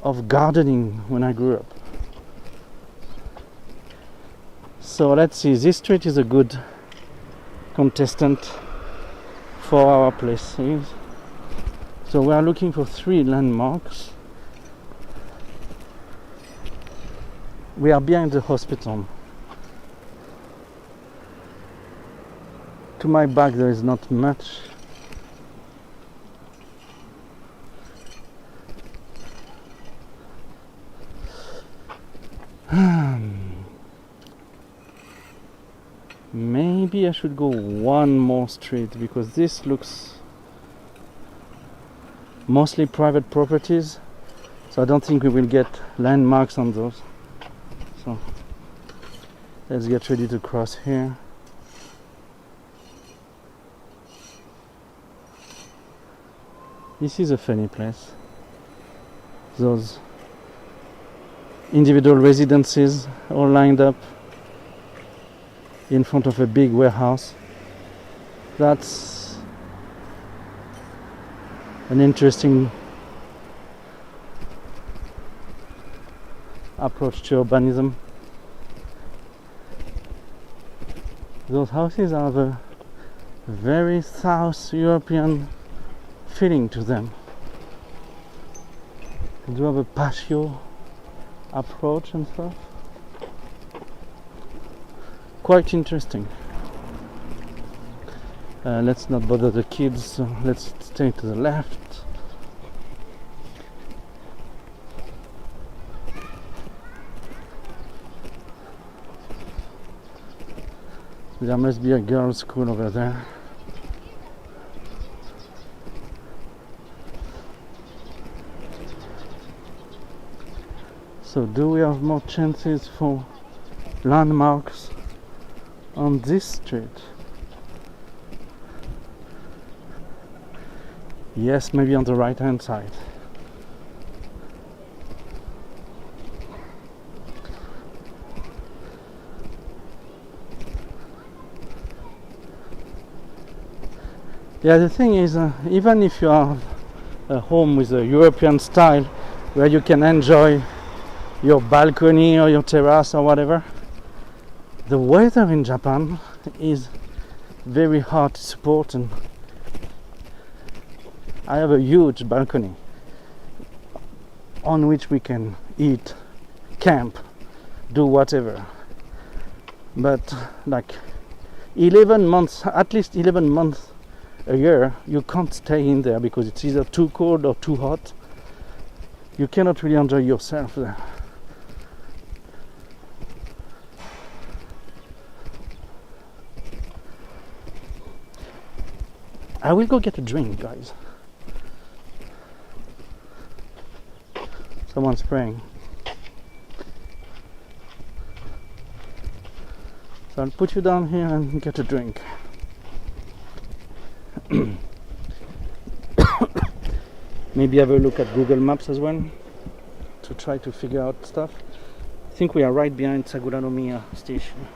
of gardening when I grew up. So let's see, this street is a good contestant for our places. So we are looking for 3 landmarks. We are behind the hospital. To my back there is not much. Maybe I should go one more street because this looks mostly private properties, so I don't think we will get landmarks on those. So let's get ready to cross here. This is a funny place. Those individual residences all lined up in front of a big warehouse. That's an interesting approach to urbanism. Those houses have a very South European feeling to them. They do have a patio approach and stuff. Quite interesting. Let's not bother the kids, so let's stay to the left. There must be a girls' school over there. So do we have more chances for landmarks on this street? Yes, maybe on the right hand side. Yeah, the thing is, even if you have a home with a European style where you can enjoy your balcony or your terrace or whatever, the weather in Japan is very hard to support, and I have a huge balcony on which we can eat, camp, do whatever. But like 11 months, at least 11 months a year, you can't stay in there because it's either too cold or too hot. You cannot really enjoy yourself there. I will go get a drink, guys. Someone's praying. So I'll put you down here and get a drink. Maybe have a look at Google Maps as well to try to figure out stuff. I think we are right behind Saguranomiya station.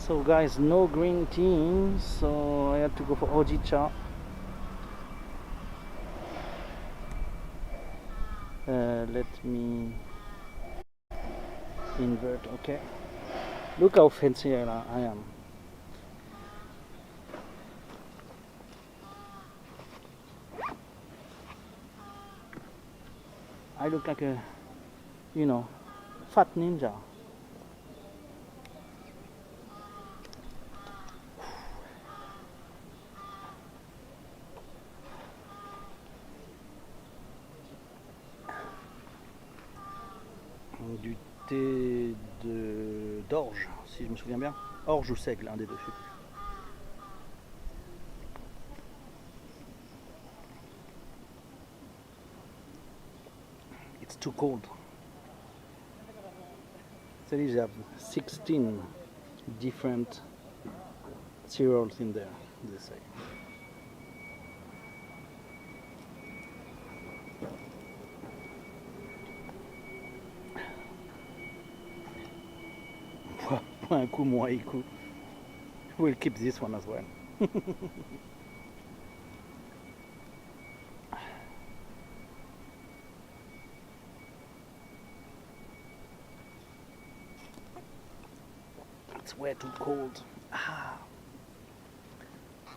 So guys, no green tea, so I had to go for Ojicha. Let me invert. Okay. Look how fancy I am. I look like a, fat ninja. Du thé d'orge, si je me souviens bien. Orge ou seigle, un des deux, je sais plus. It's too cold. So these have 16 different cereals in there, they say. Un coup, moi, un coup. We'll keep this one as well. It's way too cold. Ah.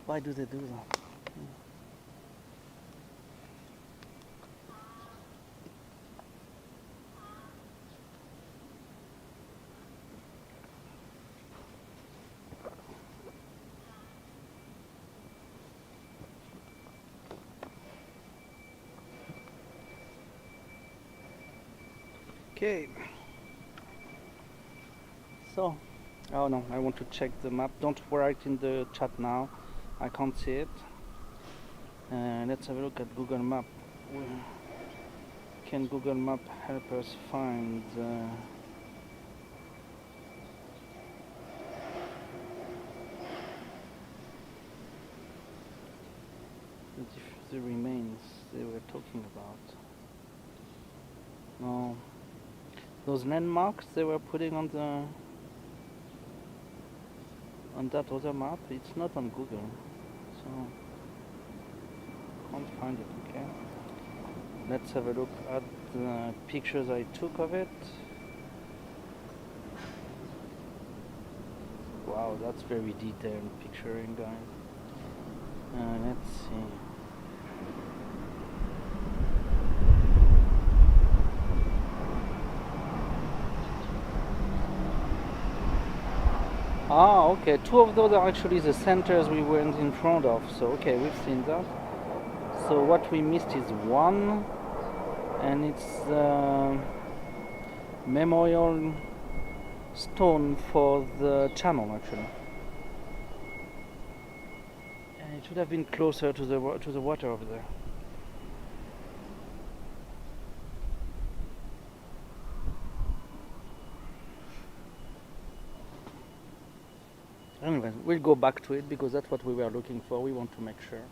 Why do they do that? Okay. So, oh no, I want to check the map. Don't write in the chat now. I can't see it. Let's have a look at Google Map. Can Google Map help us find the remains they were talking about? No. Those landmarks they were putting on that other map, it's not on Google, so can't find it. Okay, let's have a look at the pictures I took of it. Wow, that's very detailed picturing, guys. Let's see. Ah, okay, two of those are actually the centers we went in front of, so okay, we've seen that. So what we missed is one, and it's the memorial stone for the channel, actually. And it should have been closer to the water over there. Anyway, we'll go back to it because that's what we were looking for. We want to make sure.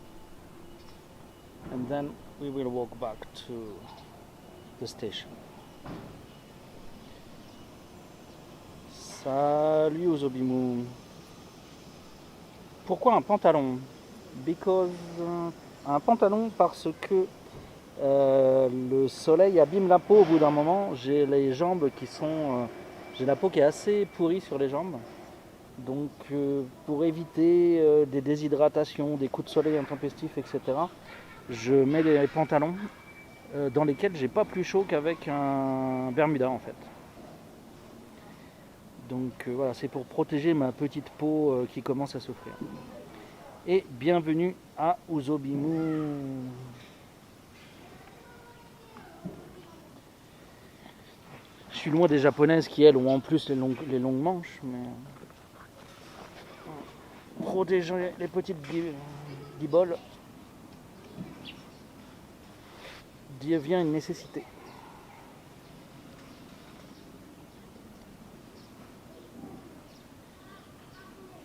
And then we will walk back to the station. Salut Ozobimu. Pourquoi un pantalon? Because un pantalon parce que le soleil abîme la peau au bout d'un moment. J'ai les jambes qui sont... j'ai la peau qui est assez pourrie sur les jambes. Donc pour éviter des déshydratations, des coups de soleil intempestifs, etc., je mets des pantalons dans lesquels j'ai pas plus chaud qu'avec un Bermuda en fait. Donc voilà, c'est pour protéger ma petite peau qui commence à souffrir. Et bienvenue à Ozobimu. Je suis loin des japonaises qui elles ont en plus les longues manches, mais... protéger les petites guiboles devient une nécessité.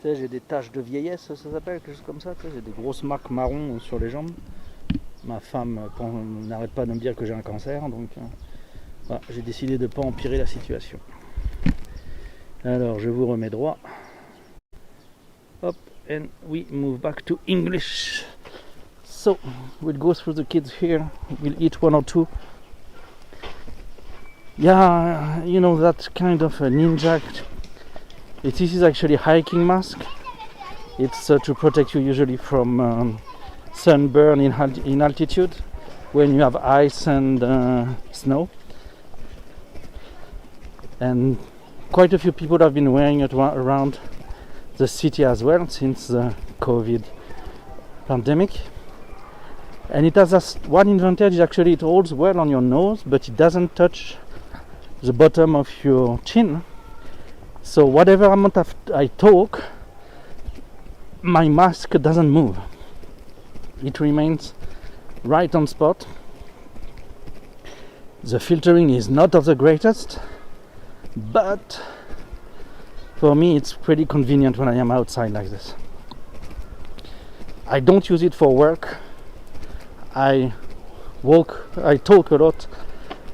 Tu sais, j'ai des taches de vieillesse, ça s'appelle, quelque chose comme ça. Tu sais, j'ai des grosses marques marron sur les jambes. Ma femme n'arrête pas de me dire que j'ai un cancer, donc voilà, j'ai décidé de ne pas empirer la situation. Alors, je vous remets droit. Hop. And we move back to English. So we'll go through the kids here. We'll eat one or two. Yeah, you know, that kind of a ninja. This is actually a hiking mask. It's to protect you usually from sunburn in altitude when you have ice and snow. And quite a few people have been wearing it around the city as well since the COVID pandemic. And it has one advantage, actually it holds well on your nose, but it doesn't touch the bottom of your chin. So whatever amount I talk, my mask doesn't move. It remains right on spot. The filtering is not of the greatest, but for me it's pretty convenient when I am outside like this. I don't use it for work. I talk a lot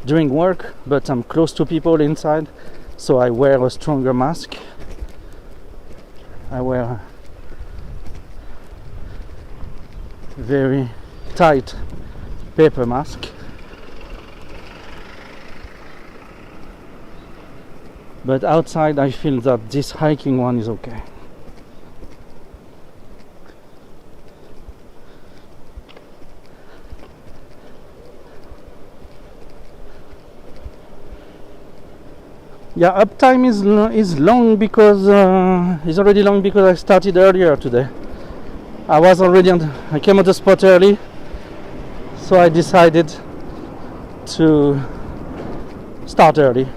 during work, but I'm close to people inside, so I wear a stronger mask. I wear a very tight paper mask. But outside I feel that this hiking one is okay. Yeah, uptime is long because is already long because I started earlier today. I came on the spot early, so I decided to start early.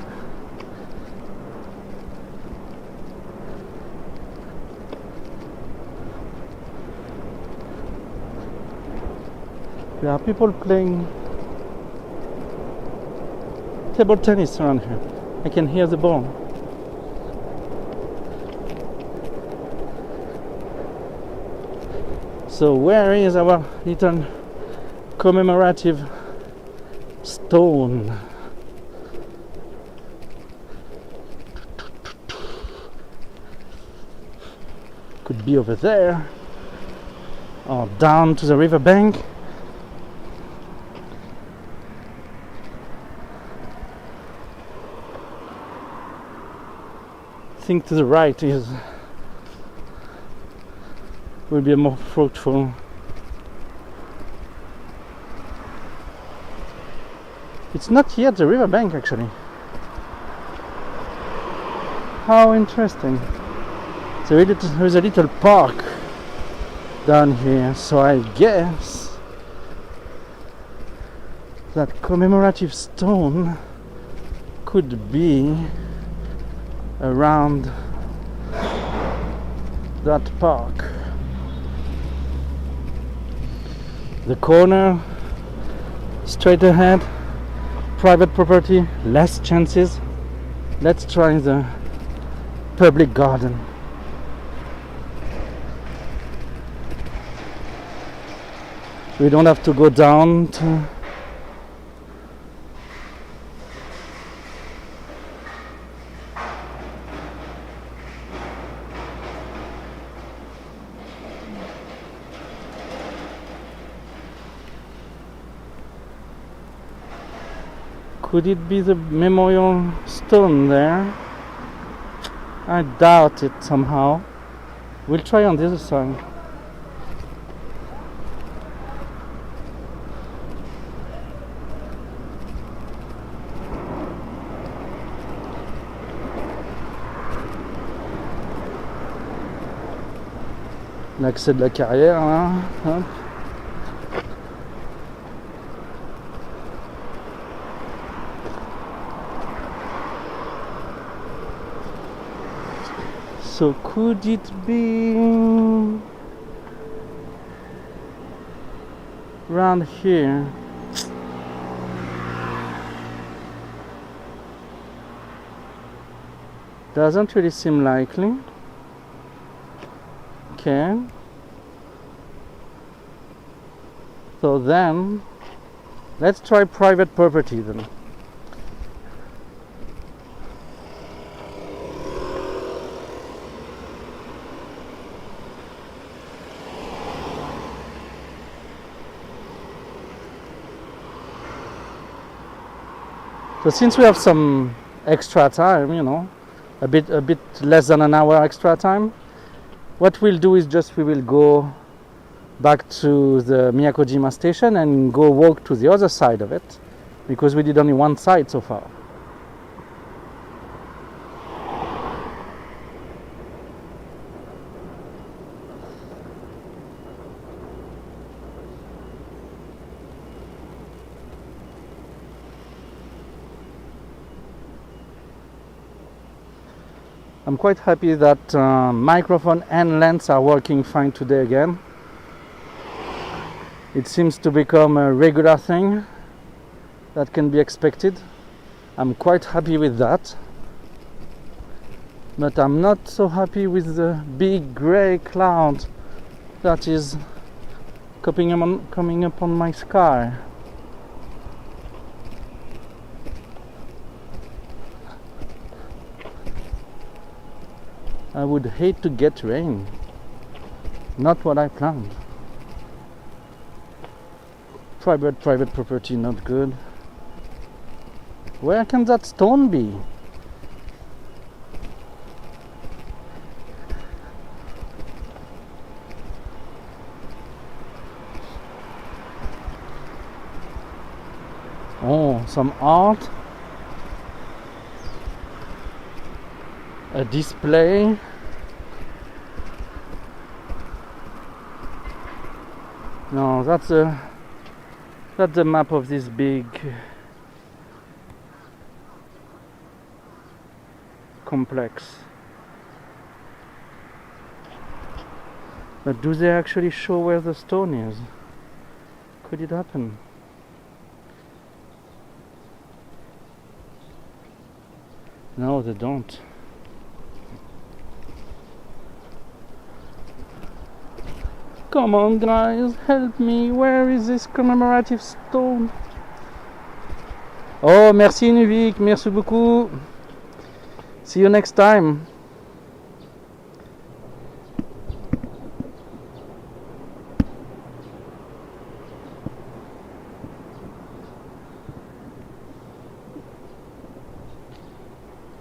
There are people playing table tennis around here. I can hear the ball. So where is our little commemorative stone? Could be over there or down to the river bank. I think to the right will be more fruitful. It's not yet the river bank actually. How interesting. There's a little park down here, so I guess that commemorative stone could be around that park. The corner, straight ahead, private property, less chances. Let's try the public garden. We don't have to go down to Could it be the memorial stone there? I doubt it somehow. We'll try on the other side. L'accès de la carrière, là. Hop. So could it be around here? Doesn't really seem likely. Okay. So then, let's try private property then. So since we have some extra time, you know, a bit less than an hour extra time, what we'll do is just we will go back to the Miyakojima station and go walk to the other side of it, because we did only one side so far. I'm quite happy that microphone and lens are working fine today again. It seems to become a regular thing that can be expected. I'm quite happy with that. But I'm not so happy with the big grey cloud that is coming up on my sky. I would hate to get rain. Not what I planned. Private property, not good. Where can that stone be? Oh, some art. A display. No, that's the map of this big complex. But do they actually show where the stone is? Could it happen? No, they don't. Come on guys, help me, where is this commemorative stone? Oh, merci Nuvik, merci beaucoup. See you next time.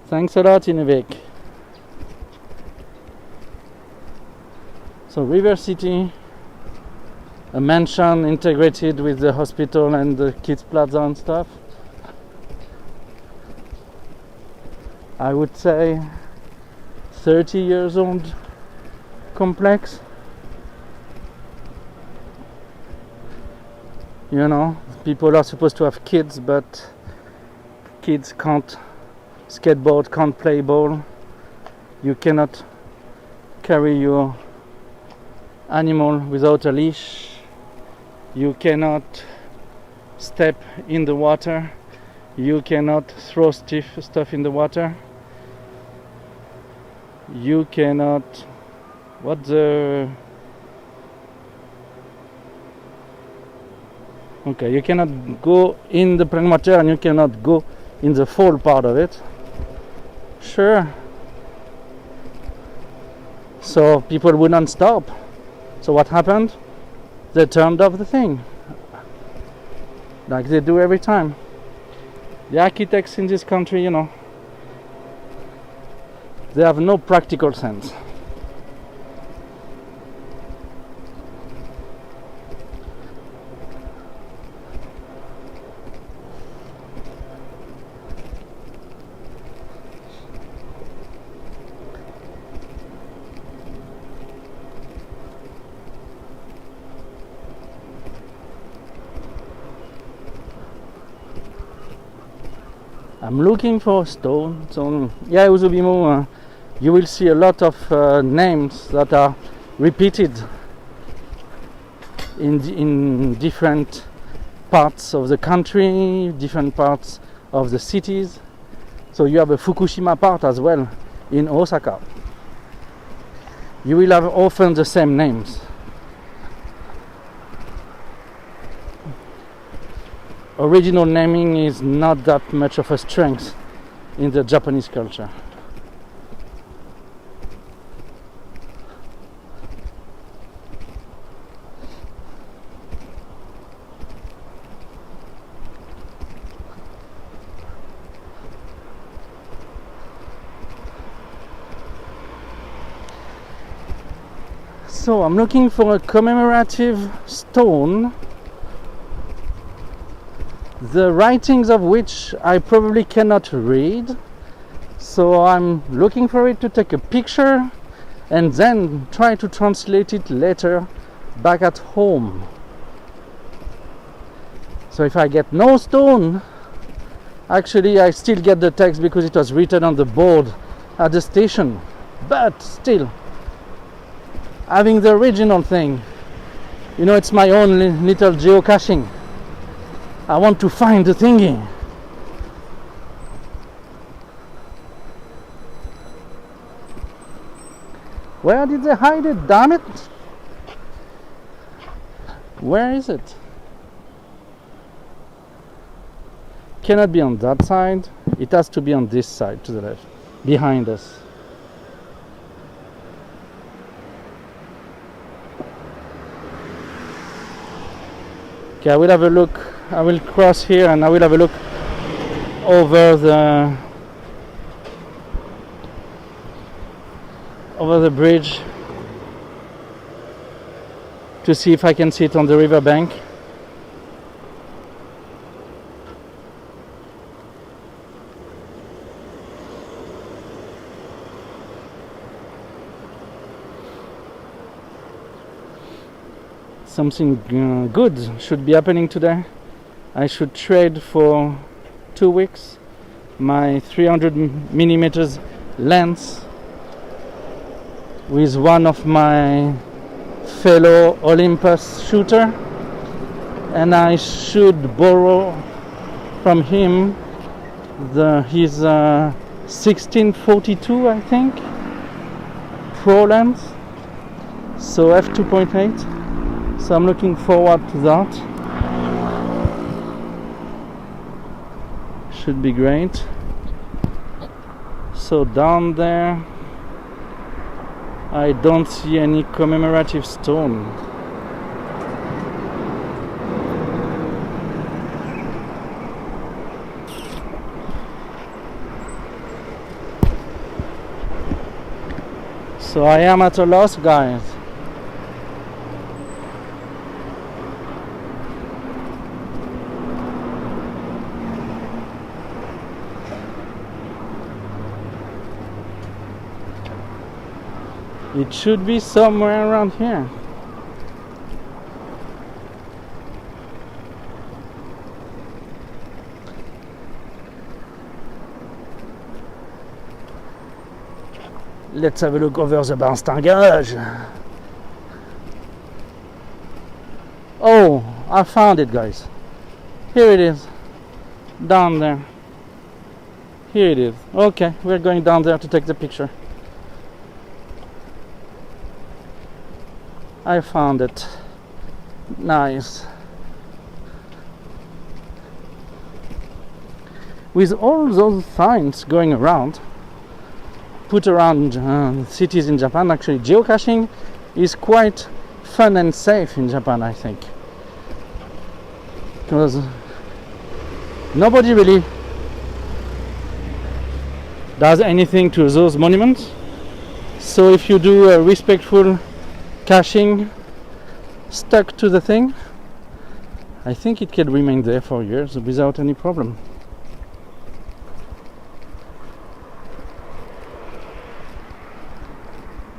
Thanks a lot, Nuvik. So River City, a mansion integrated with the hospital and the kids plaza and stuff. I would say 30 years old complex. You know, people are supposed to have kids, but kids can't skateboard, can't play ball. You cannot carry your animal without a leash. You cannot step in the water. You cannot throw stuff in the water. You cannot you cannot go in the plain water, and you cannot go in the fall part of it. Sure. So people wouldn't stop. So what happened? They turned off the thing, like they do every time. The architects in this country, you know, they have no practical sense. I'm looking for a stone. So yeah, Uzubimo, you will see a lot of names that are repeated in different parts of the country, different parts of the cities. So you have a Fukushima part as well in Osaka. You will have often the same names. Original naming is not that much of a strength in the Japanese culture. So I'm looking for a commemorative stone, the writings of which I probably cannot read. So I'm looking for it to take a picture and then try to translate it later back at home. So if I get no stone, actually I still get the text because it was written on the board at the station. But still, having the original thing, you know, it's my own little geocaching. I want to find the thingy. Where did they hide it? Damn it! Where is it? Cannot be on that side. It has to be on this side to the left, behind us. Okay, I will have a look. I will cross here and I will have a look over the bridge to see if I can see it on the riverbank. Something good should be happening today. I should trade for 2 weeks my 300 millimeters lens with one of my fellow Olympus shooter, and I should borrow from him his 1642, I think, pro lens, so f2.8. So I'm looking forward to that. Should be great. So down there I don't see any commemorative stone. So I am at a loss, guys. It should be somewhere around here. Let's have a look over the bastingage. Oh, I found it, guys. Here it is. Down there. Here it is. Okay, we're going down there to take the picture. I found it. Nice. With all those signs going around, put around cities in Japan, actually geocaching is quite fun and safe in Japan, I think. Because nobody really does anything to those monuments. So if you do a respectful caching stuck to the thing, I think it can remain there for years without any problem.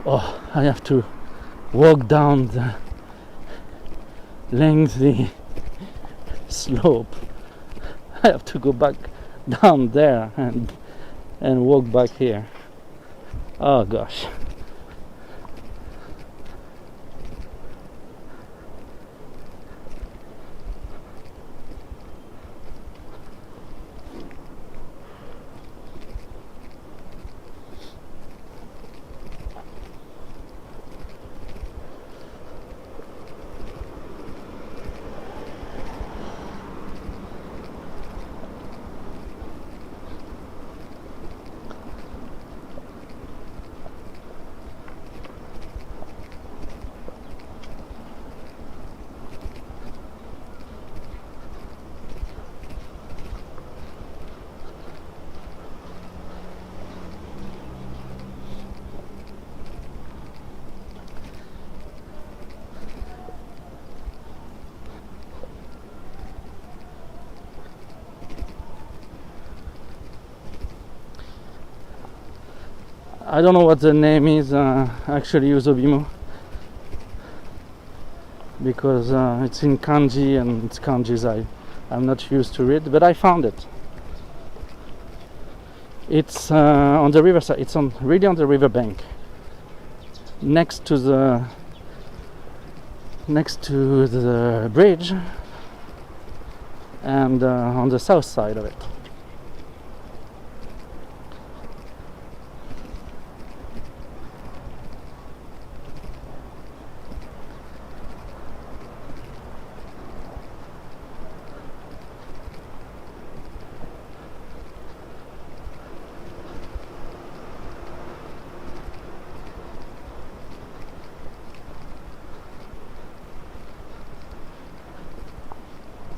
Oh, I have to walk down the lengthy slope. I have to go back down there and walk back here. Oh gosh. I don't know what the name is actually, Uzobimu, because it's in kanji and it's kanjis I'm not used to read, but I found it. It's on the riverside. It's really on the riverbank, next to the bridge, and on the south side of it.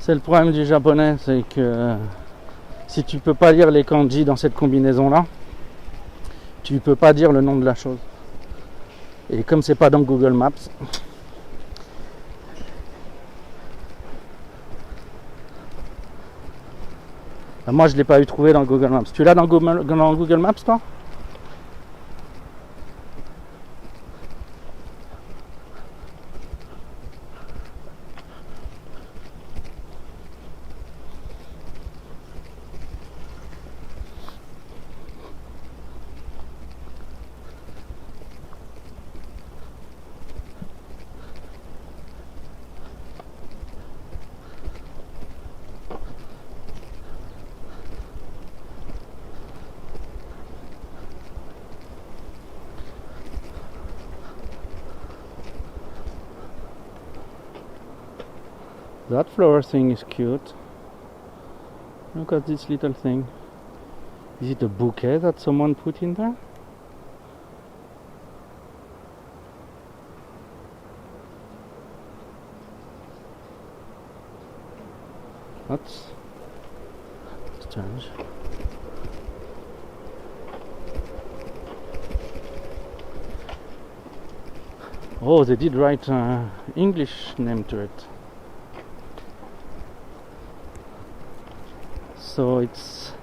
C'est le problème du japonais, c'est que si tu peux pas lire les kanji dans cette combinaison là, tu peux pas dire le nom de la chose. Et comme c'est pas dans Google Maps, moi je l'ai pas eu trouvé dans Google Maps. Tu l'as dans Google Maps toi? That flower thing is cute. Look at this little thing. Is it a bouquet that someone put in there? That's strange. Oh, they did write English name to it. So it's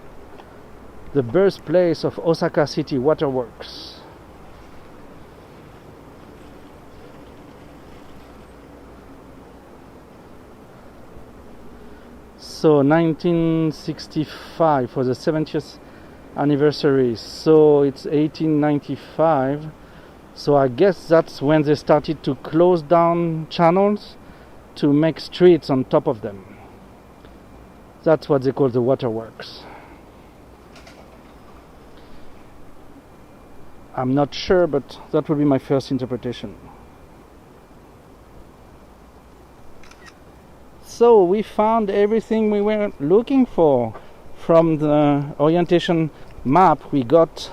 the birthplace of Osaka City Waterworks. So 1965 for the 70th anniversary. So it's 1895. So I guess that's when they started to close down channels to make streets on top of them. That's what they call the waterworks. I'm not sure, but that would be my first interpretation. So we found everything we were looking for from the orientation map we got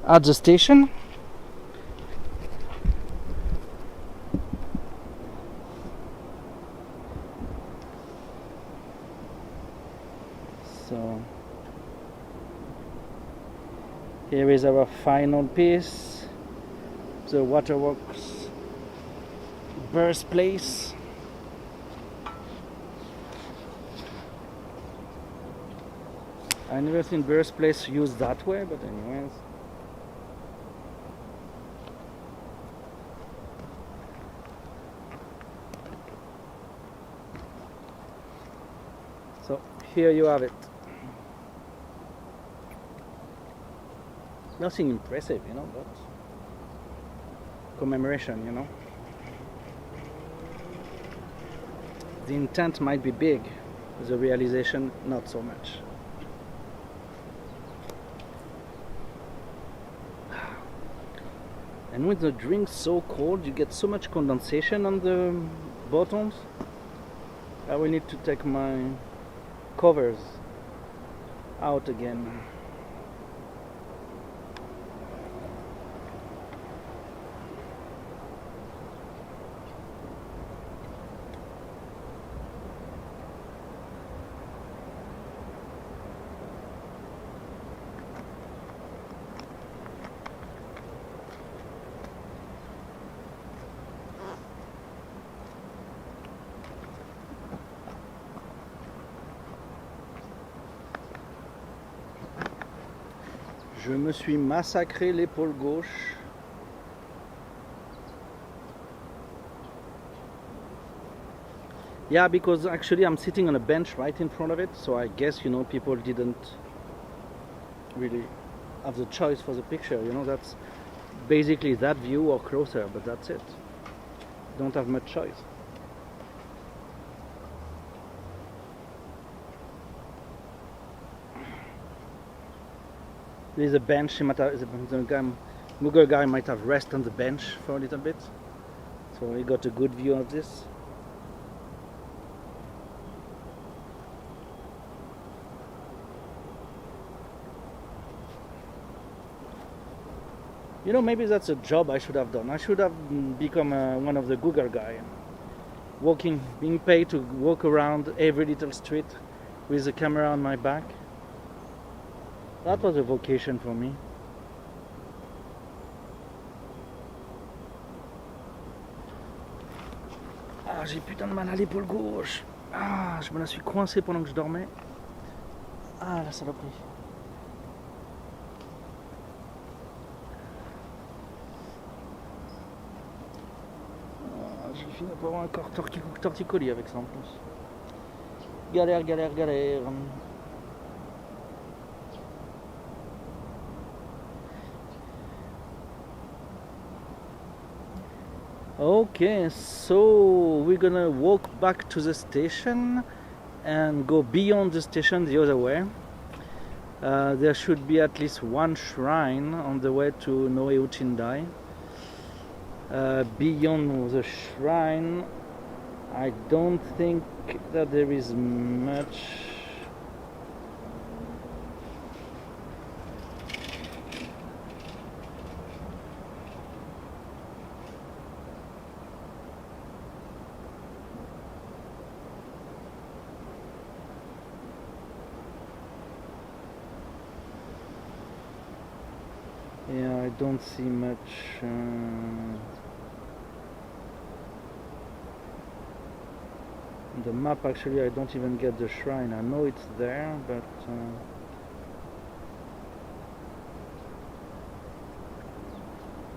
at the station. So here is our final piece, the waterworks birthplace. I never seen birthplace used that way, but anyways. So here you have it. Nothing impressive, you know, but commemoration, you know. The intent might be big, the realization not so much. And with the drink so cold, you get so much condensation on the bottoms. I will need to take my covers out again. Je me suis massacré l'épaule gauche. Yeah, because actually I'm sitting on a bench right in front of it, so I guess, you know, people didn't really have the choice for the picture, you know, that's basically that view or closer, but that's it. Don't have much choice. There's a bench, the Mughal guy might have rest on the bench for a little bit, so he got a good view of this. You know, maybe that's a job I should have done. I should have become one of the Google guy, being paid to walk around every little street with a camera on my back. That was a vocation for me. Ah, j'ai putain de mal à l'épaule gauche. Ah, je me la suis coincée pendant que je dormais. Ah, la saloperie. Je finis par avoir un corps torticolis avec ça en plus. Galère, galère, galère. Okay, so we're gonna walk back to the station and go beyond the station the other way. There should be at least one shrine on the way to Noe Uchindai. Beyond the shrine, I don't think that there is much. Yeah, I don't see much. The map, actually, I don't even get the shrine. I know it's there, but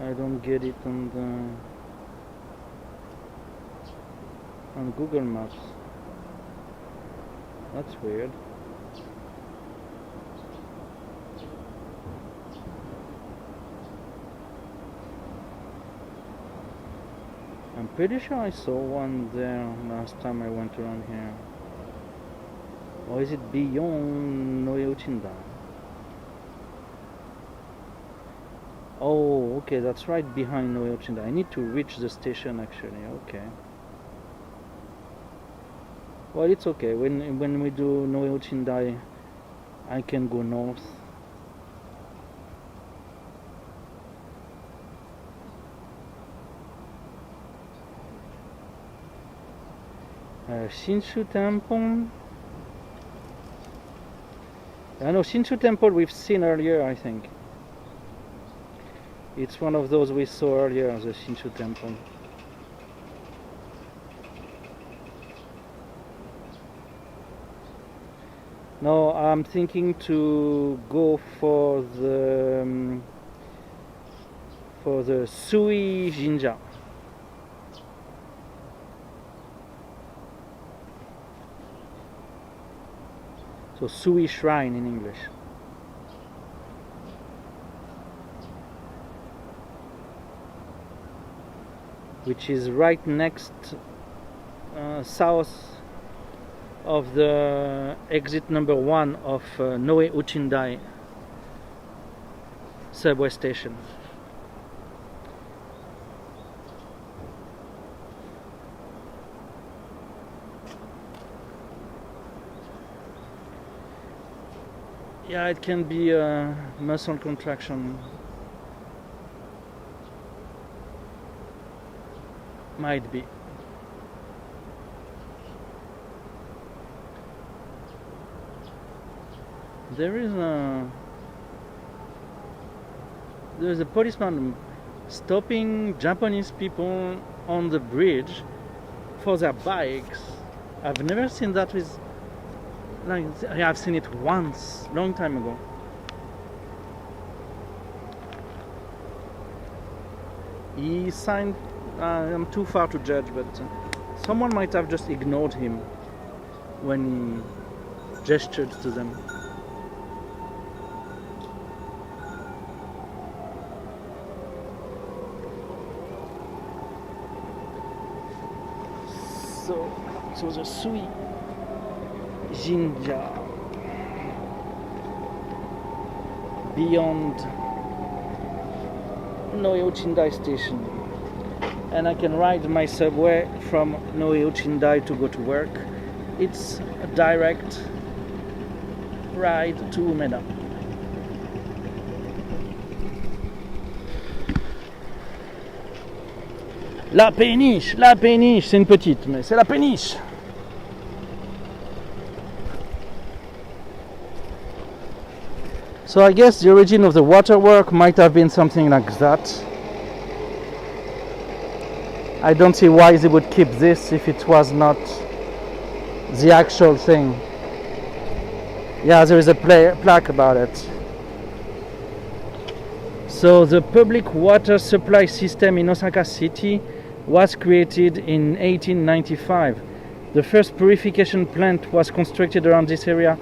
I don't get it on Google Maps. That's weird. I'm pretty sure I saw one there last time I went around here. Or is it beyond Noe Uchindai? Oh, okay, that's right behind Noe Uchindai. I need to reach the station actually, okay. Well, it's okay. When we do Noe Uchindai, I can go north. Shinshu Temple. I know Shinshu Temple we've seen earlier, I think. It's one of those we saw earlier, the Shinshu Temple. No, I'm thinking to go for the Sui Jinja. So Sui Shrine in English. Which is right next south of the exit number 1 of Noe Uchindai subway station. Yeah, it can be a muscle contraction. Might be. There's a policeman stopping Japanese people on the bridge for their bikes. I've never seen that with, like, I've seen it once, long time ago. He signed, I'm too far to judge, but someone might have just ignored him when he gestured to them. So the Sui Jinja beyond Noe-Uchindai station, and I can ride my subway from Noe-Uchindai to go to work. It's a direct ride to Umeda. La péniche, c'est une petite, mais c'est la péniche. So I guess the origin of the waterwork might have been something like that. I don't see why they would keep this if it was not the actual thing. Yeah, there is a plaque about it. So the public water supply system in Osaka City was created in 1895. The first purification plant was constructed around this area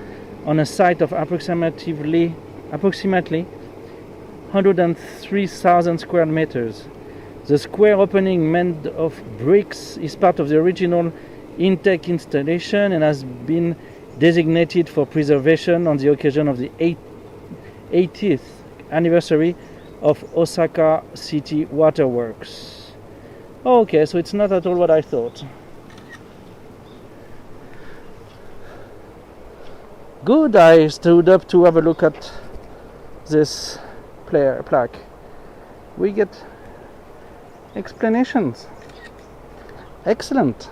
on a site of approximately 103,000 square meters. The square opening made of bricks is part of the original intake installation and has been designated for preservation on the occasion of the 80th anniversary of Osaka City Waterworks. Okay, so it's not at all what I thought. Good, I stood up to have a look at this plaque. We get explanations. Excellent.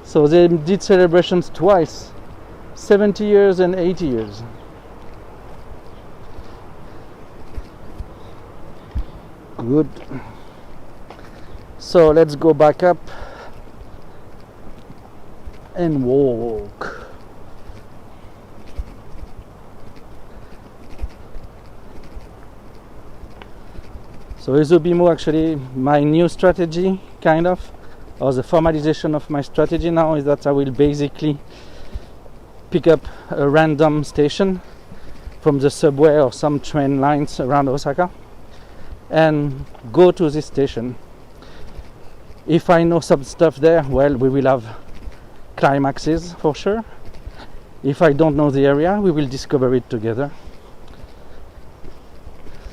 So they did celebrations twice, 70 years and 80 years. Good. So let's go back up and walk. So this will be more actually my new strategy, kind of, or the formalization of my strategy now is that I will basically pick up a random station from the subway or some train lines around Osaka and go to this station. If I know some stuff there, well, we will have climaxes for sure. If I don't know the area, we will discover it together.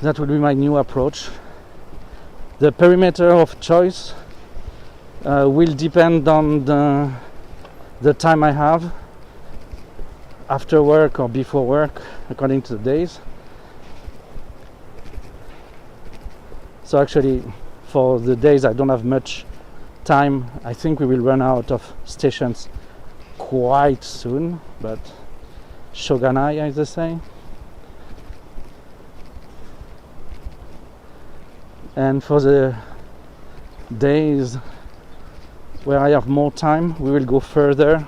That will be my new approach. The perimeter of choice will depend on the time I have after work or before work, according to the days. So actually, for the days I don't have much time, I think we will run out of stations quite soon, but shoganai, as they say. And for the days where I have more time, we will go further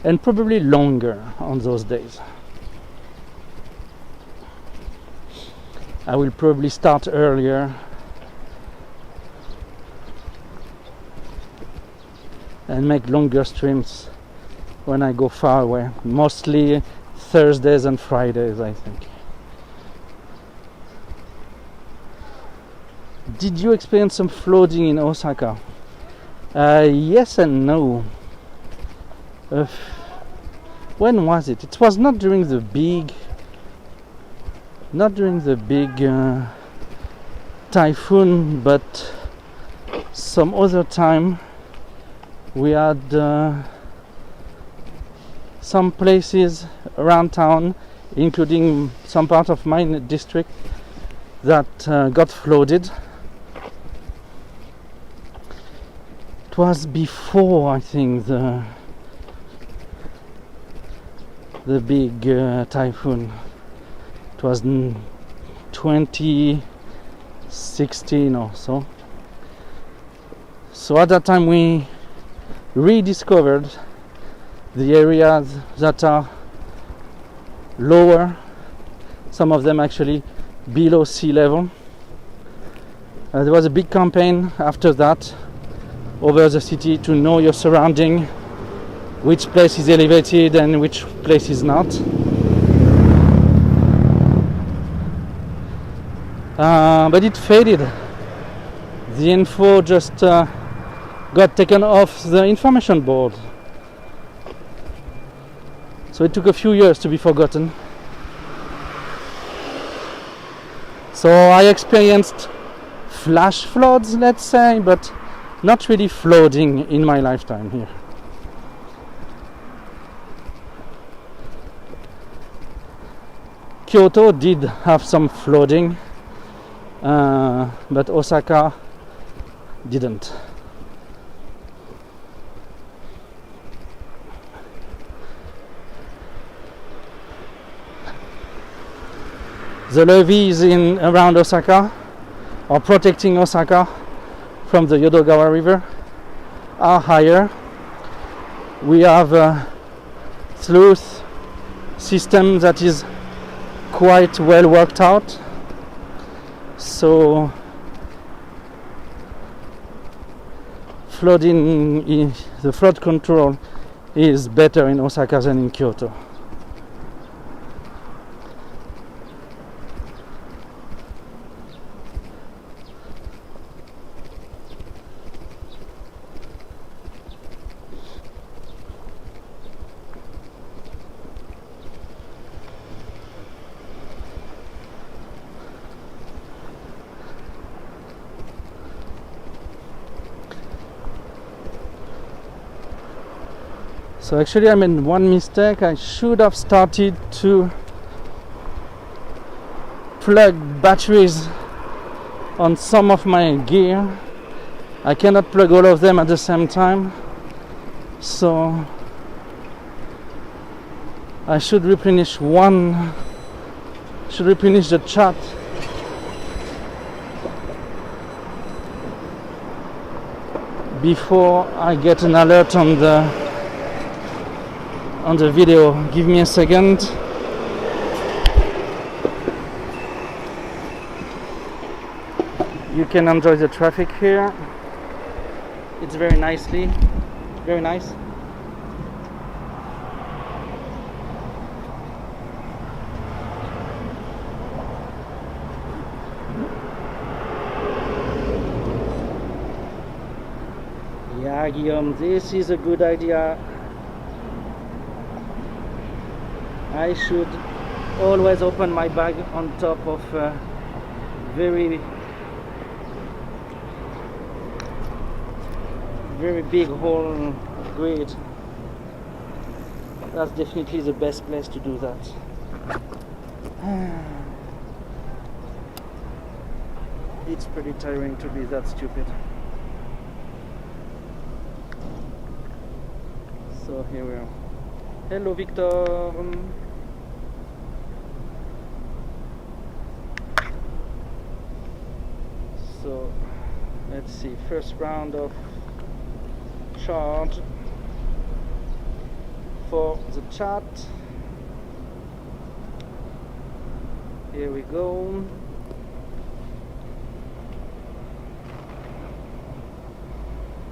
and probably longer on those days. I will probably start earlier and make longer streams when I go far away, mostly Thursdays and Fridays, I think. Did you experience some flooding in Osaka? Yes and no. When was it? It was not during the big typhoon, but some other time we had some places around town, including some part of my district, that got flooded. It was before, I think, the big typhoon. It was in 2016 or so. So at that time we rediscovered the areas that are lower, some of them actually below sea level, There was a big campaign after that over the city to know your surrounding, which place is elevated and which place is not. But it faded. The info just got taken off the information board. So it took a few years to be forgotten. So I experienced flash floods, let's say, but not really flooding in my lifetime here. Kyoto did have some flooding, but Osaka didn't. The levees in around Osaka are protecting Osaka from the Yodogawa River are higher. We have a sluice system that is quite well worked out, so the flood control is better in Osaka than in Kyoto. So actually I made one mistake. I should have started to plug batteries on some of my gear. I cannot plug all of them at the same time, so I should replenish the chat before I get an alert on the video. Give me a second. You can enjoy the traffic here. It's very nice. Yeah, Guillaume, this is a good idea. I should always open my bag on top of a very big whole grid. That's definitely the best place to do that. It's pretty tiring to be that stupid. So here we are. Hello, Victor. So let's see, first round of charge for the chat. Here we go.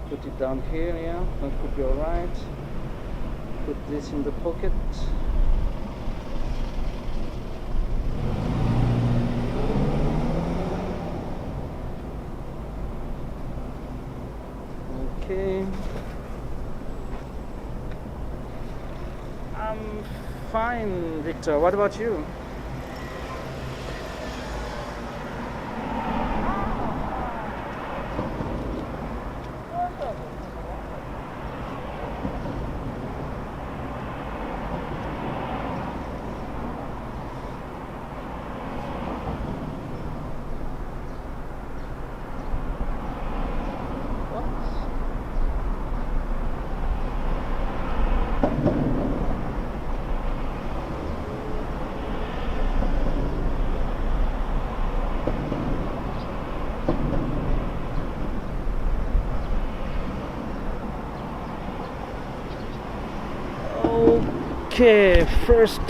Put it down here, yeah, that could be alright. Put this in the pocket. Okay. I'm fine, Victor. What about you? Okay, first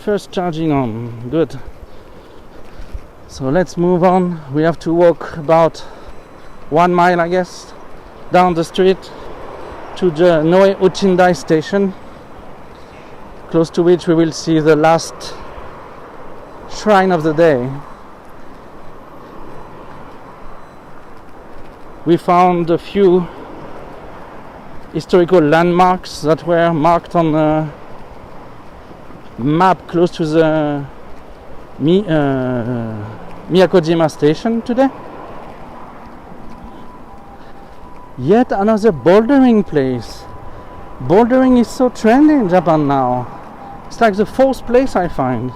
First charging on, good. So let's move on. We have to walk about 1 mile, I guess, down the street to the Noe Uchindai station, close to which we will see the last shrine of the day. We found a few historical landmarks that were marked on a map close to the Miyakojima station today. Yet another bouldering place. Bouldering is so trendy in Japan now. It's like the 4th place I find.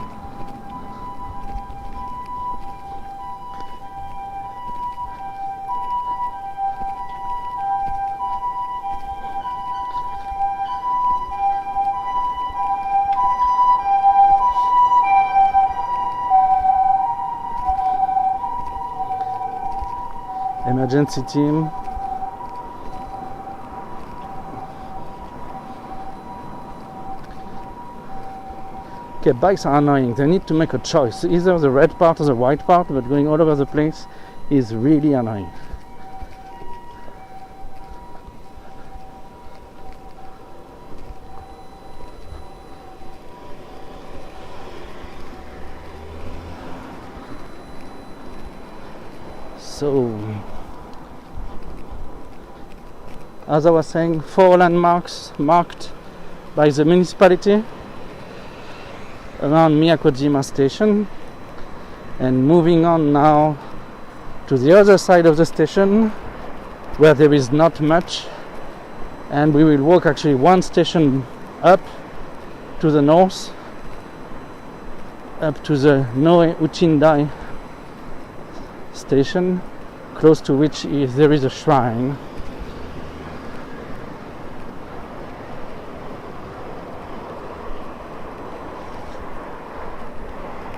Emergency team. Okay, bikes are annoying. They need to make a choice, either the red part or the white part, but going all over the place is really annoying. So, as I was saying, 4 landmarks marked by the municipality around Miyakojima station, and moving on now to the other side of the station where there is not much, and we will walk actually 1 station up to the north, up to the Noe Uchindai station, close to which there is a shrine.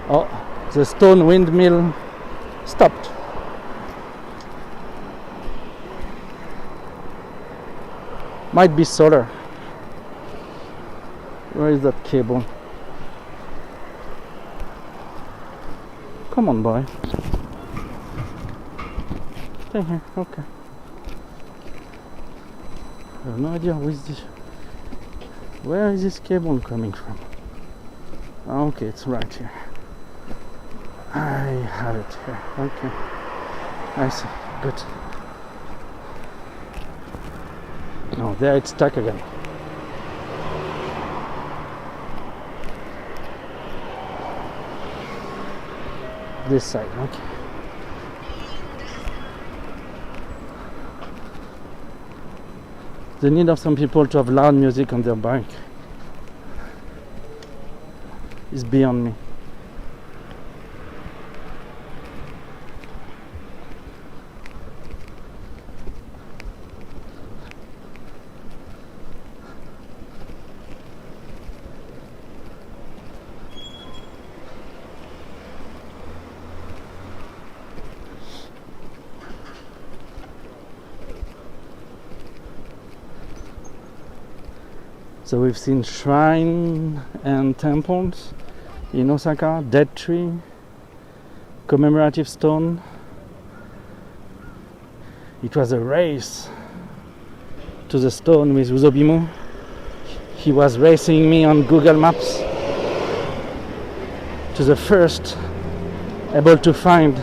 Oh, the stone windmill stopped. Might be solar. Where is that cable? Come on, boy. Stay here, okay. I have no idea where is this cable coming from. Okay, it's right here. I have it here. Okay, I see. Good. No, there it's stuck again. This side, okay. The need of some people to have loud music on their bike is beyond me. So we've seen shrine and temples in Osaka, dead tree, commemorative stone. It was a race to the stone with Uzobimu. He was racing me on Google Maps to the first able to find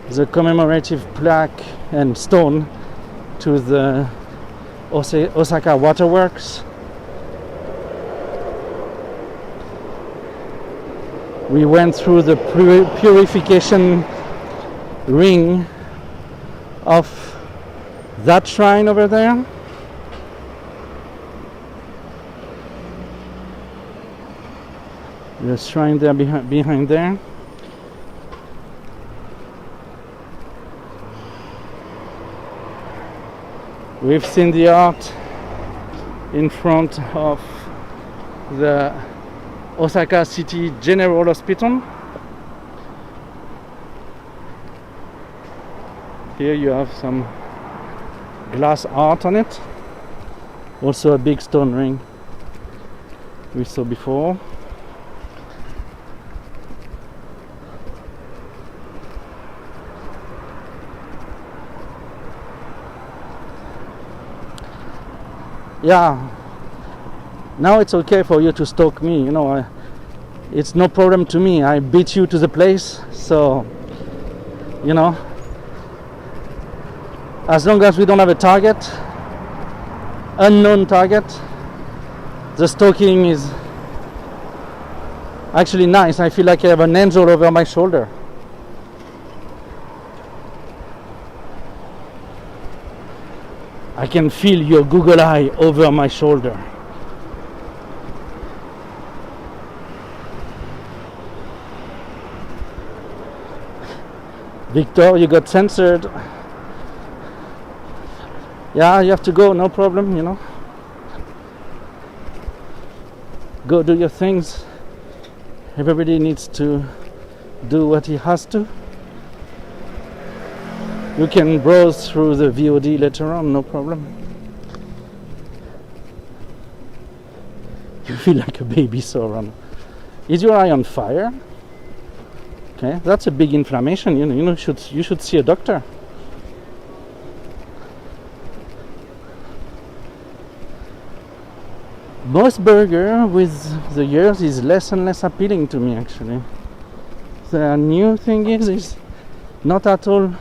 the commemorative plaque and stone to the Osaka waterworks. We went through the purification ring of that shrine over there. The shrine there behind there. We've seen the art in front of the Osaka City General Hospital. Here you have some glass art on it. Also a big stone ring we saw before. Yeah. Now it's okay for you to stalk me. It's no problem to me. I beat you to the place. So, as long as we don't have a target, unknown target, the stalking is actually nice. I feel like I have an angel over my shoulder. I can feel your Google eye over my shoulder. Victor, you got censored. Yeah, you have to go, no problem, Go do your things. Everybody needs to do what he has to. You can browse through the VOD later on, no problem. You feel like a baby, Sauron. Is your eye on fire? Okay, that's a big inflammation. You should see a doctor. Most burger with the years is less and less appealing to me, actually. The new thing is not at all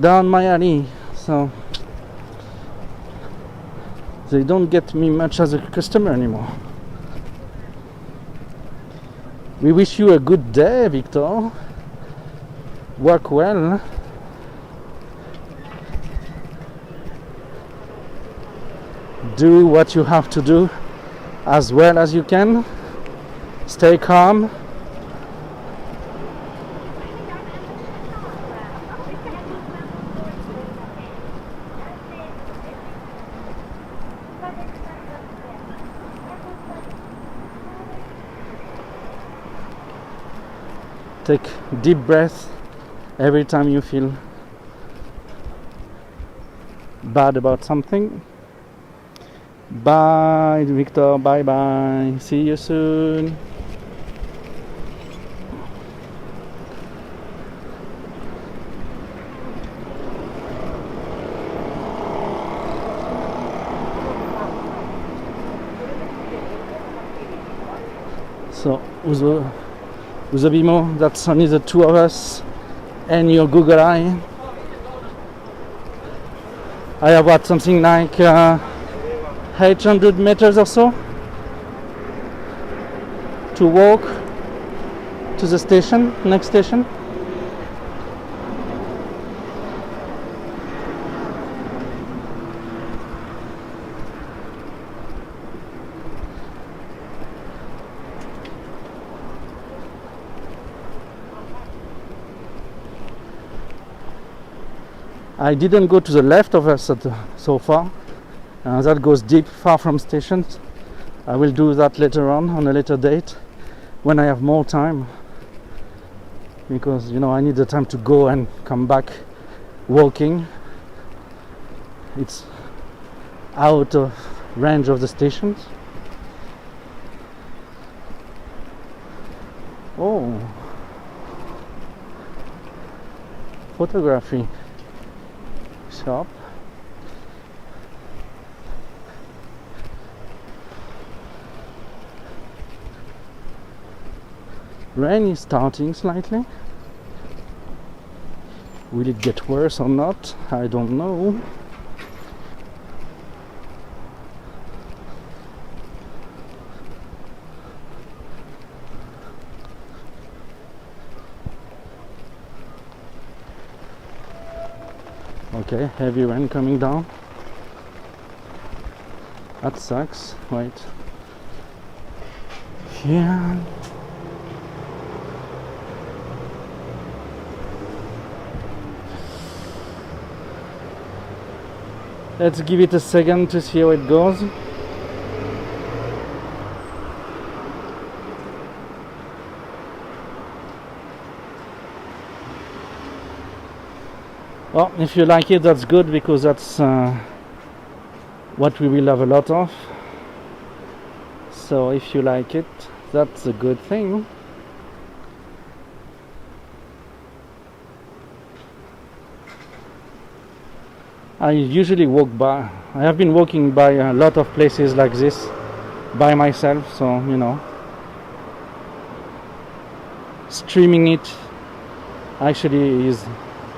down my alley, so they don't get me much as a customer anymore. We wish you a good day, Victor. Work well. Do what you have to do as well as you can. Stay calm. Take deep breath every time you feel bad about something. Bye, Victor. Bye bye. See you soon. So, Uzabimo, that's only the two of us and your Google Eye. I have what, something like 800 meters or so to walk to the station, next station. I didn't go to the left of us so far. That goes deep, far from stations. I will do that later on a later date when I have more time, because I need the time to go and come back walking. It's out of range of the stations. Oh, photography shop. Rain is starting slightly. Will it get worse or not? I don't know. Okay, heavy rain coming down. That sucks. Wait. Yeah. Let's give it a second to see how it goes. Well, if you like it, that's good, because that's what we will have a lot of. So if you like it, that's a good thing. I usually walk by. I have been walking by a lot of places like this by myself, so you know, streaming it actually is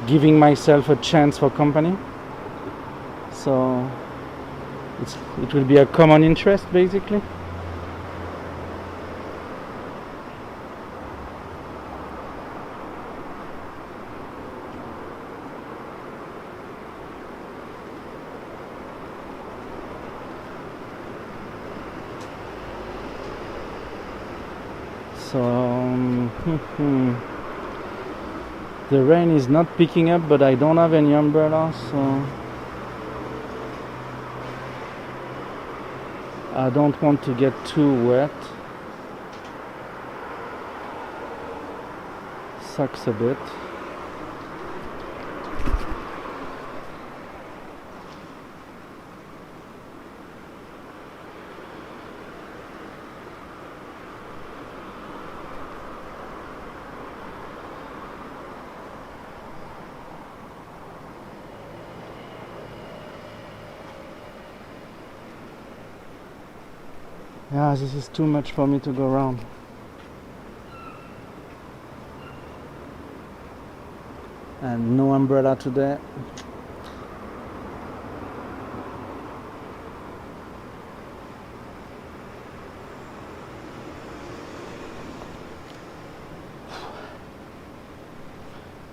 giving myself a chance for company. So it will be a common interest basically. So the rain is not picking up, but I don't have any umbrella, so I don't want to get too wet. Sucks a bit. Yeah, this is too much for me to go around. And no umbrella today.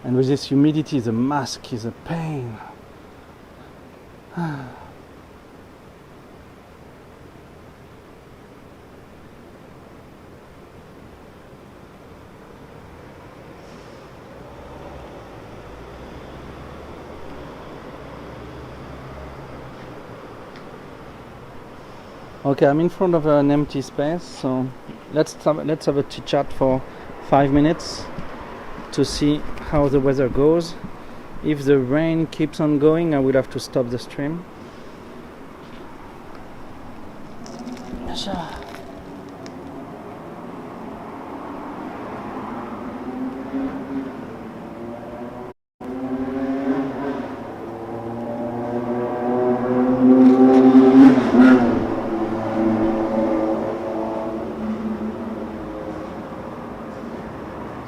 And with this humidity, the mask is a pain. Okay, I'm in front of an empty space, so let's have a chit chat for 5 minutes to see how the weather goes. If the rain keeps on going, I will have to stop the stream.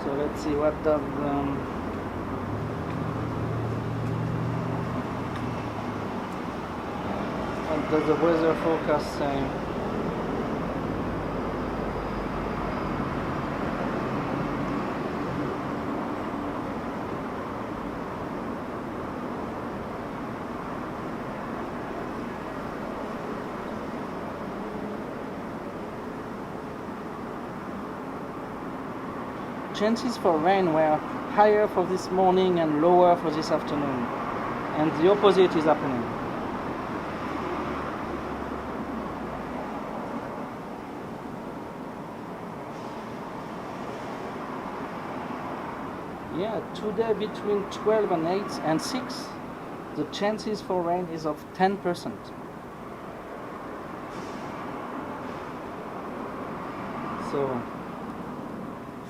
So let's see what does the weather forecast say? Chances for rain were higher for this morning and lower for this afternoon, and the opposite is happening. Yeah, today between 12 and 8 and 6, the chances for rain is of 10%. So,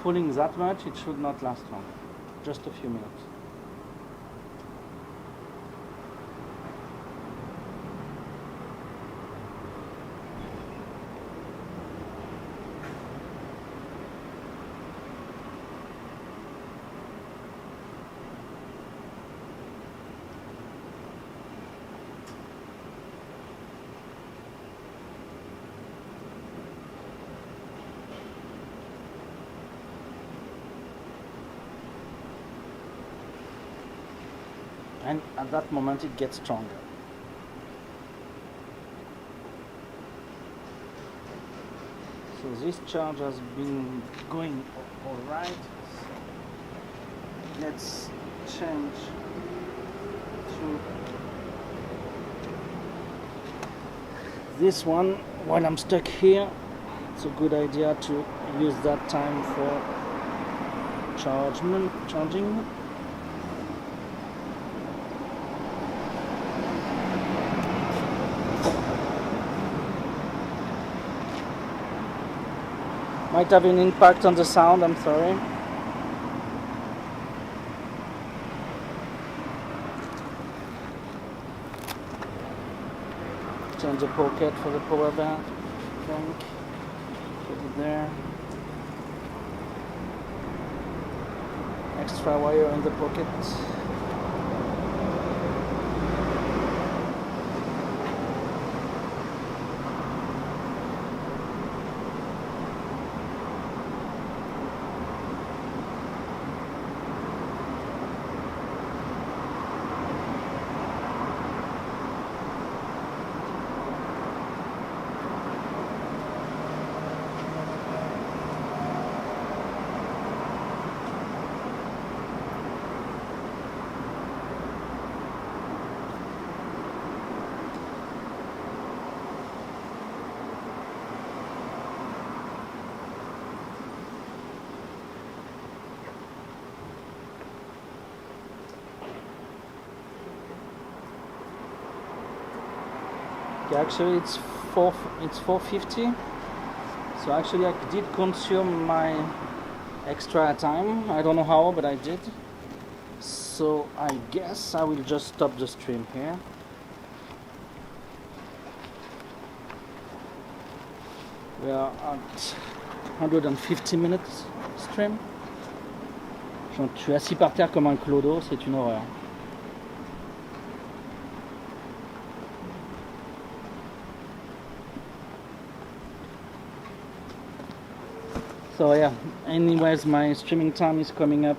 falling that much, it should not last long, just a few minutes. And at that moment it gets stronger. So this charge has been going all right. Let's change to this one while I'm stuck here. It's a good idea to use that time for charging. Might have an impact on the sound, I'm sorry. Turn the pocket for the power bank. Put it there. Extra wire in the pocket. Actually it's 4:50, so actually I did consume my extra time. I don't know how, but I did. So I guess I will just stop the stream here. We are at 150 minutes stream. Je suis assis par terre comme un clodo, c'est une horreur. So yeah, anyways, my streaming time is coming up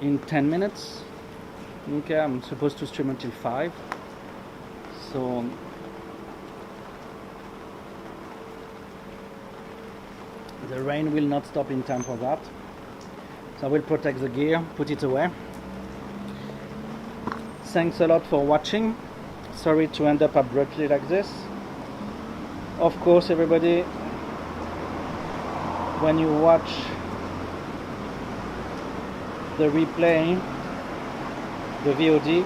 in 10 minutes. Okay, I'm supposed to stream until 5. So the rain will not stop in time for that. So I will protect the gear, put it away. Thanks a lot for watching. Sorry to end up abruptly like this. Of course, everybody, when you watch the replay, the VOD,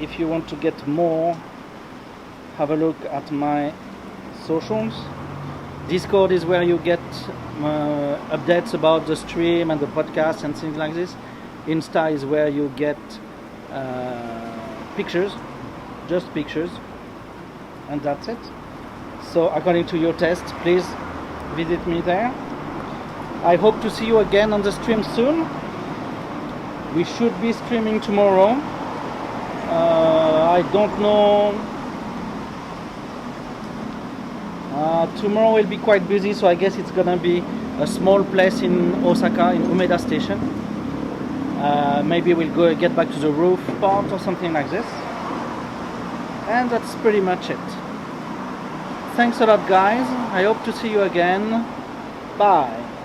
if you want to get more, have a look at my socials. Discord is where you get updates about the stream and the podcast and things like this. Insta is where you get pictures, just pictures, and that's it. So according to your test, please visit me there. I hope to see you again on the stream soon. We should be streaming tomorrow. I don't know. Tomorrow will be quite busy, so I guess it's gonna be a small place in Osaka, in Umeda Station. Maybe we'll get back to the roof part or something like this. And that's pretty much it. Thanks a lot, guys. I hope to see you again. Bye.